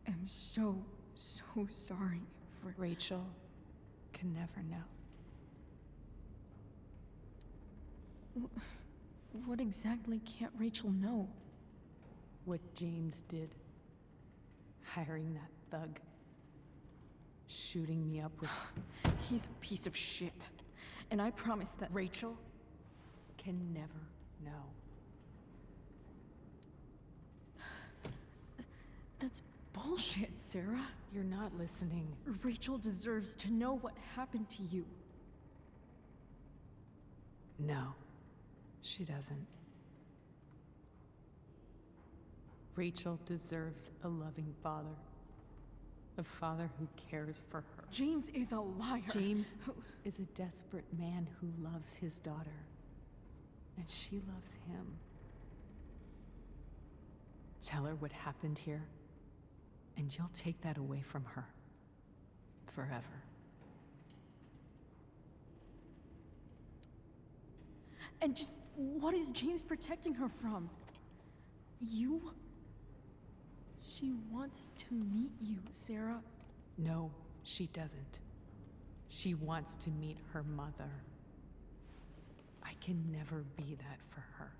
am so sorry for... Rachel can never know. What exactly can't Rachel know? What James did. Hiring that thug. Shooting me up with... He's a piece of shit. And I promise that... Rachel can never know. That's bullshit, Sarah. You're not listening. Rachel deserves to know what happened to you. No, she doesn't. Rachel deserves a loving father. A father who cares for her. James is a liar. James is a desperate man who loves his daughter. And she loves him. Tell her what happened here, and you'll take that away from her. Forever. And just what is James protecting her from? You? She wants to meet you, Sarah. No, she doesn't. She wants to meet her mother. I can never be that for her.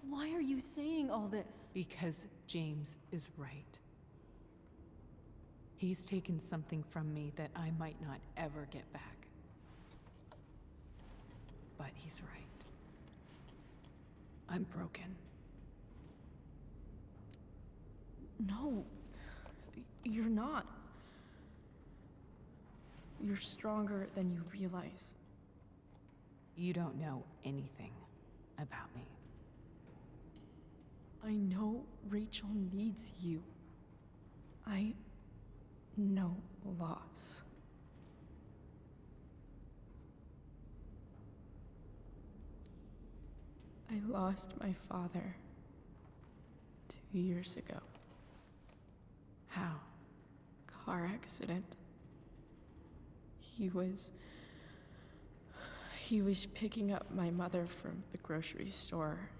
Why are you saying all this? Because James is right. He's taken something from me that I might not ever get back. But he's right. I'm broken. No, you're not. You're stronger than you realize. You don't know anything about me. I know Rachel needs you. I know loss. I lost my father 2 years ago. How? Car accident. He was picking up my mother from the grocery store,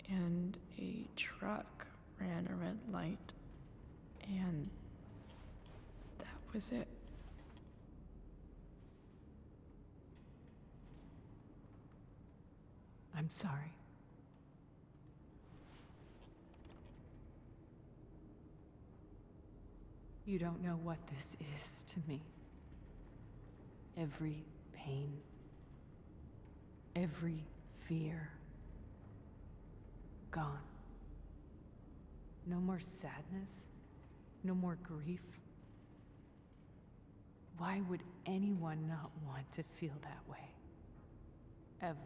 and a truck ran a red light, and that was it. I'm sorry. You don't know what this is to me. Every pain, every fear, gone. No more sadness, no more grief. Why would anyone not want to feel that way? Ever.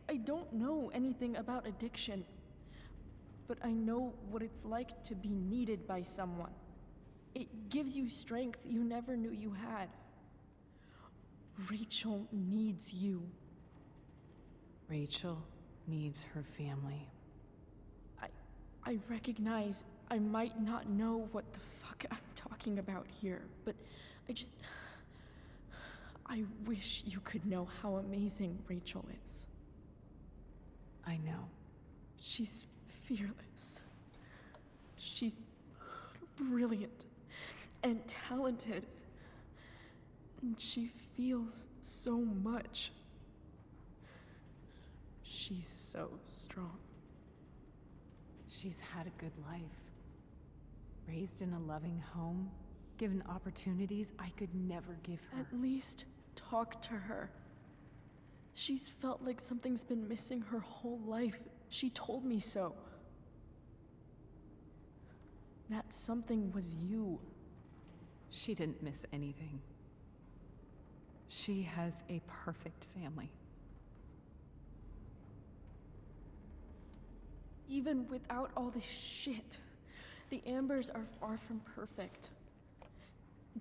I don't know anything about addiction, but I know what it's like to be needed by someone. It gives you strength you never knew you had. Rachel needs you. Rachel needs her family. I recognize I might not know what the fuck I'm talking about here, but I wish you could know how amazing Rachel is. I know. She's fearless. She's brilliant and talented. And she feels so much. She's so strong. She's had a good life. Raised in a loving home, given opportunities I could never give her. At least talk to her. She's felt like something's been missing her whole life. She told me so. That something was you. She didn't miss anything. She has a perfect family. Even without all this shit, the Ambers are far from perfect.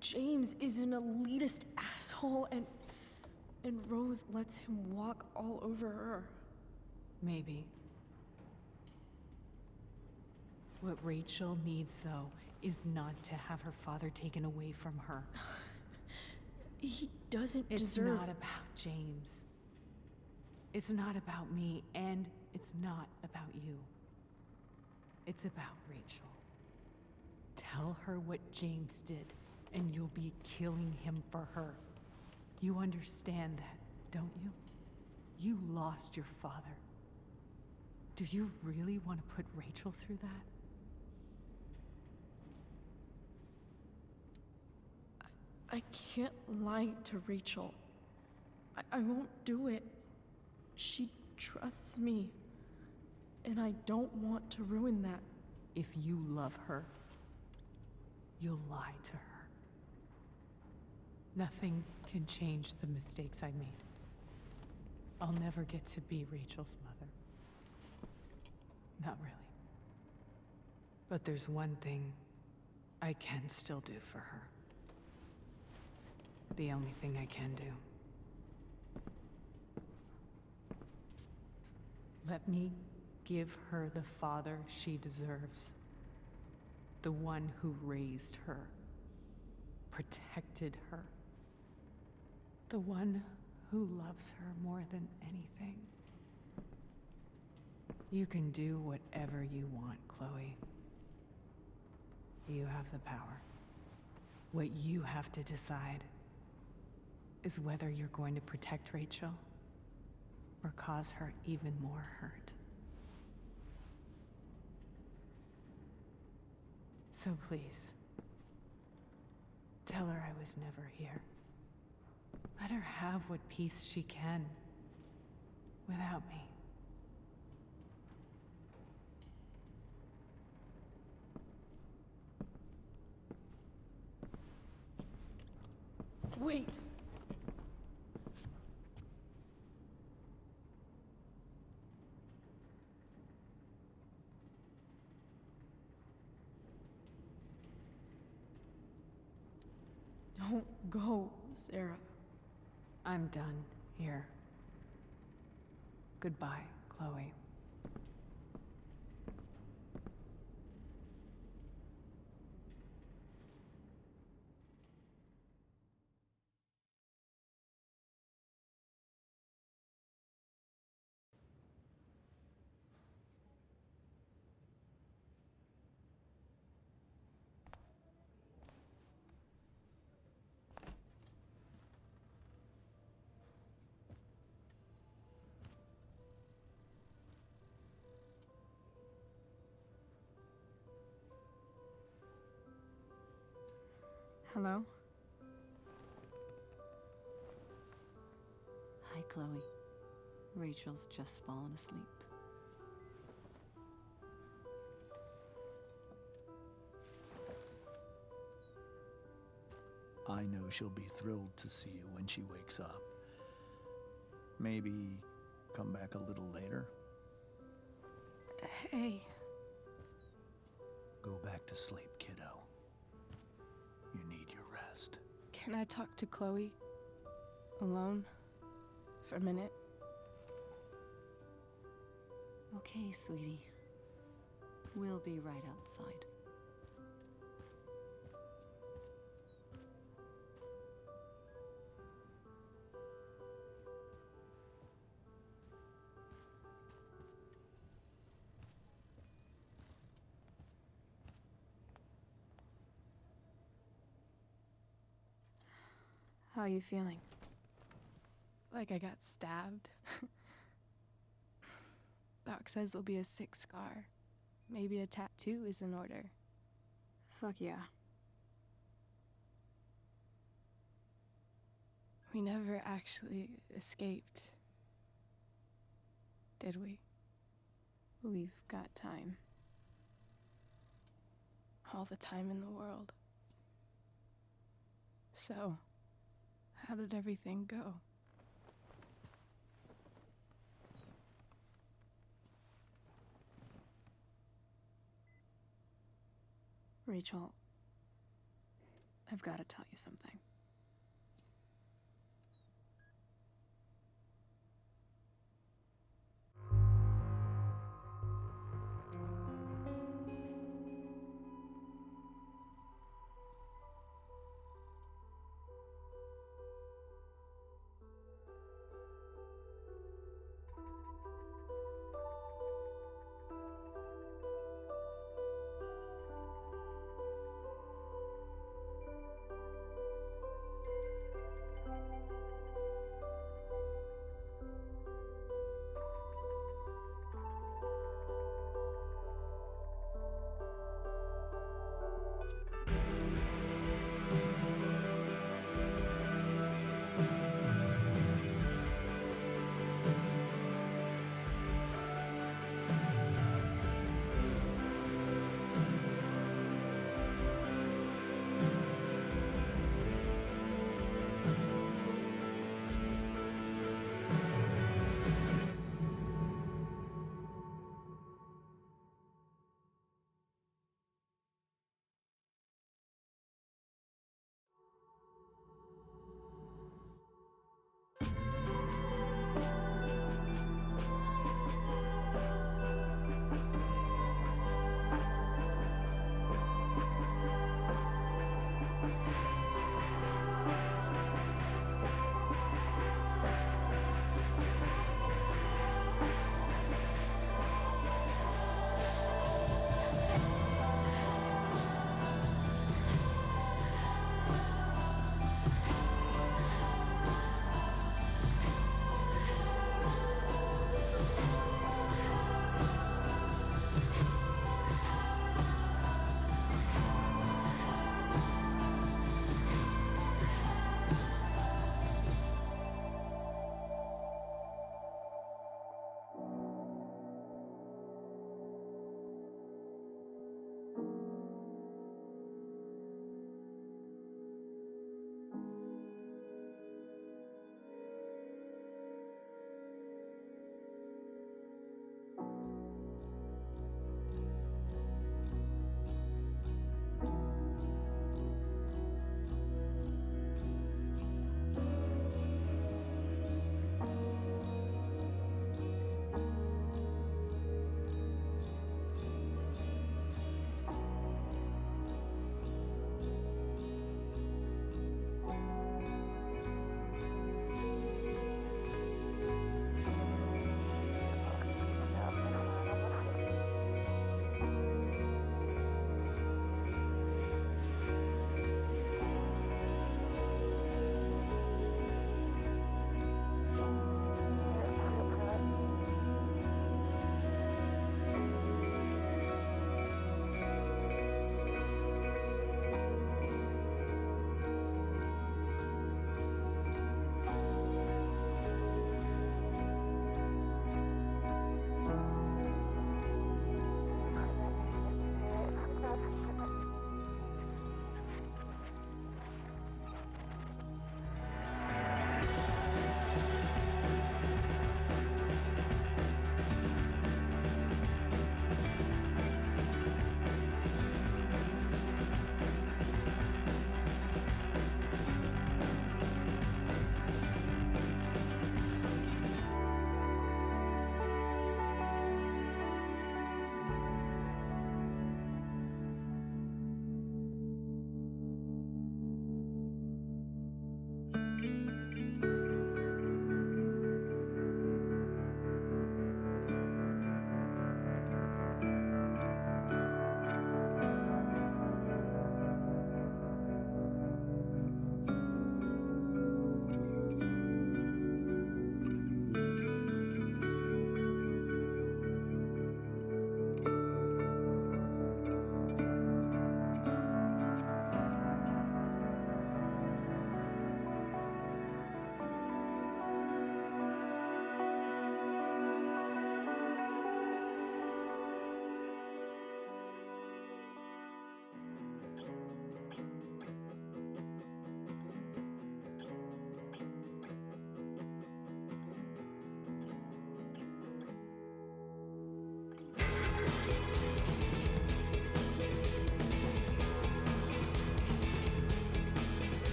James is an elitist asshole, and Rose lets him walk all over her. Maybe. What Rachel needs, though, is not to have her father taken away from her. He doesn't It's deserve... not about James. It's not about me, and it's not about you. It's about Rachel. Tell her what James did, and you'll be killing him for her. You understand that, don't you? You lost your father. Do you really want to put Rachel through that? I can't lie to Rachel. I won't do it. She trusts me, and I don't want to ruin that. If you love her, you'll lie to her. Nothing can change the mistakes I made. I'll never get to be Rachel's mother. Not really. But there's one thing I can still do for her. The only thing I can do. Let me give her the father she deserves. The one who raised her, protected her. The one who loves her more than anything. You can do whatever you want, Chloe. You have the power. What you have to decide is whether you're going to protect Rachel or cause her even more hurt. So please, tell her I was never here. Let her have what peace she can without me. Wait! Don't go, Sarah. I'm done here. Goodbye, Chloe. Hello? Hi, Chloe. Rachel's just fallen asleep. I know she'll be thrilled to see you when she wakes up. Maybe come back a little later? Hey. Go back to sleep, kiddo. You need your rest. Can I talk to Chloe? Alone? For a minute? Okay, sweetie. We'll be right outside. How are you feeling? Like I got stabbed? Doc says there'll be a sick scar. Maybe a tattoo is in order. Fuck yeah. We never actually escaped, did we? We've got time. All the time in the world. So, how did everything go? Rachel, I've got to tell you something.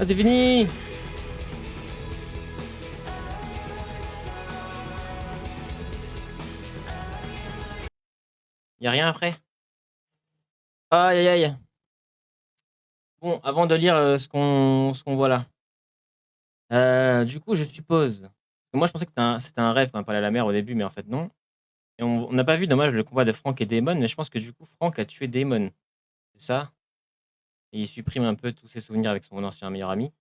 Ah, c'est fini! Y'a rien après? Aïe aïe aïe. Bon, avant de lire ce qu'on voit là. Du coup, je suppose. Moi, je pensais que c'était un rêve quand on parlait à la mer au début, mais en fait, non. Et on n'a pas vu, dommage, le combat de Frank et Damon, mais je pense que du coup, Frank a tué Damon. C'est ça? Et il supprime un peu tous ses souvenirs avec son ancien meilleur ami.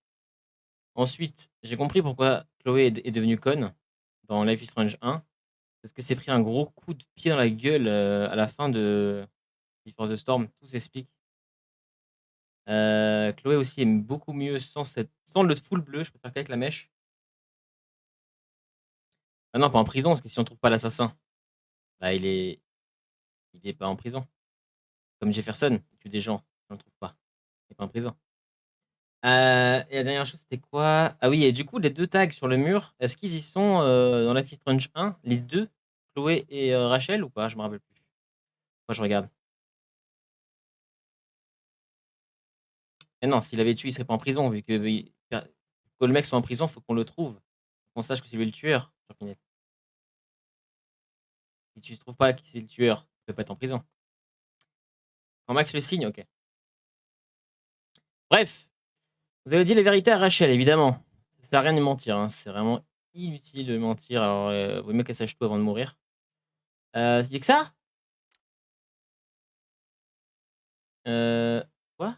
Ensuite, j'ai compris pourquoi Chloé est devenue conne dans Life is Strange 1. Parce qu'elle s'est pris un gros coup de pied dans la gueule à la fin de Before the Storm. Tout s'explique. Chloé aussi aime beaucoup mieux sans le full bleu, je préfère qu'avec la mèche. Ah non, pas en prison, parce que si on trouve pas l'assassin, bah il est pas en prison. Comme Jefferson, il tue des gens, si on le trouve pas. Il est pas en prison. Et la dernière chose, c'était quoi? Ah oui, et du coup, les 2 tags sur le mur, est-ce qu'ils y sont, dans Life is Strange 1, les 2, Chloé et Rachel ou pas? Je me rappelle plus. Moi, je regarde. Et non, s'il avait tué, il serait pas en prison vu que le mec soit en prison, faut qu'on le trouve. Faut qu'on sache que c'est lui le tueur, Turpinette. Si tu ne trouves pas qui c'est le tueur, tu peux pas être en prison. Quand Max le signe, OK. Bref, vous avez dit la vérité à Rachel, évidemment. Ça sert à rien de mentir, hein, c'est vraiment inutile de mentir, alors, vaut mieux qu'elle sache tout avant de mourir. C'est dit que ça? Quoi?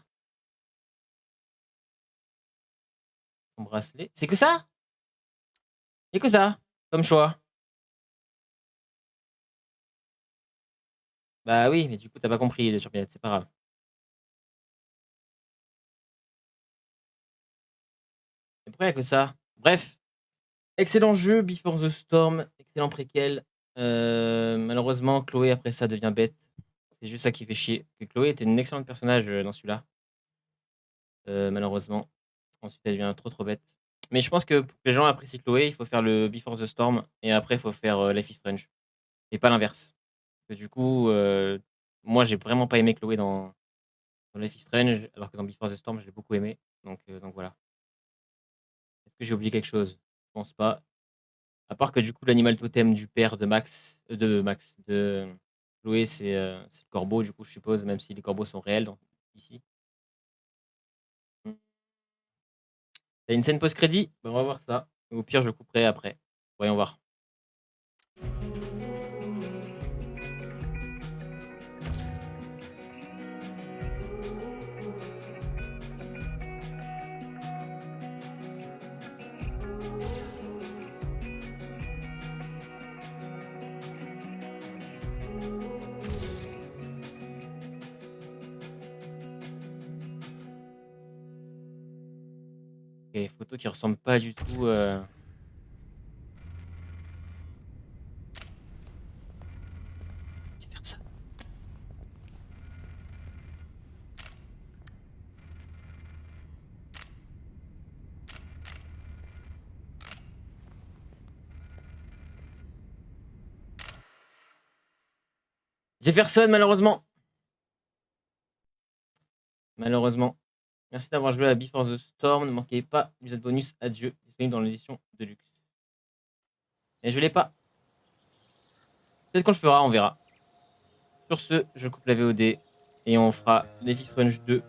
Son bracelet? C'est que ça? Il y a que ça, comme choix. Bah oui, mais du coup, tu as pas compris, Turpinette, c'est pas grave. Et pourquoi il y a que ça? Bref, excellent jeu, Before the Storm, excellent préquel. Malheureusement, Chloé, après ça, devient bête. C'est juste ça qui fait chier. Que Chloé était une excellente personnage dans celui-là. Malheureusement. Ensuite, elle devient trop bête. Mais je pense que pour que les gens apprécient Chloé, il faut faire le Before the Storm et après, il faut faire Life is Strange. Et pas l'inverse. Parce que du coup, moi, j'ai vraiment pas aimé Chloé dans Life is Strange, alors que dans Before the Storm, je l'ai beaucoup aimé. Donc voilà. Est-ce que j'ai oublié quelque chose? Je pense pas. À part que du coup, l'animal totem du père de Chloé, c'est le corbeau, du coup, je suppose, même si les corbeaux sont réels ici. Mmh. T'as une scène post-crédit? Bah, on va voir ça. Au pire, je couperai après. Voyons voir. Il y a des photos qui ressemblent pas du tout. Jefferson. Jefferson, malheureusement. Malheureusement. Merci d'avoir joué à Before the Storm. Ne manquez pas l'épisode bonus Adieu, disponible dans l'édition de luxe. Et je l'ai pas. Peut-être qu'on le fera, on verra. Sur ce, je coupe la VOD et on fera Life is Strange 2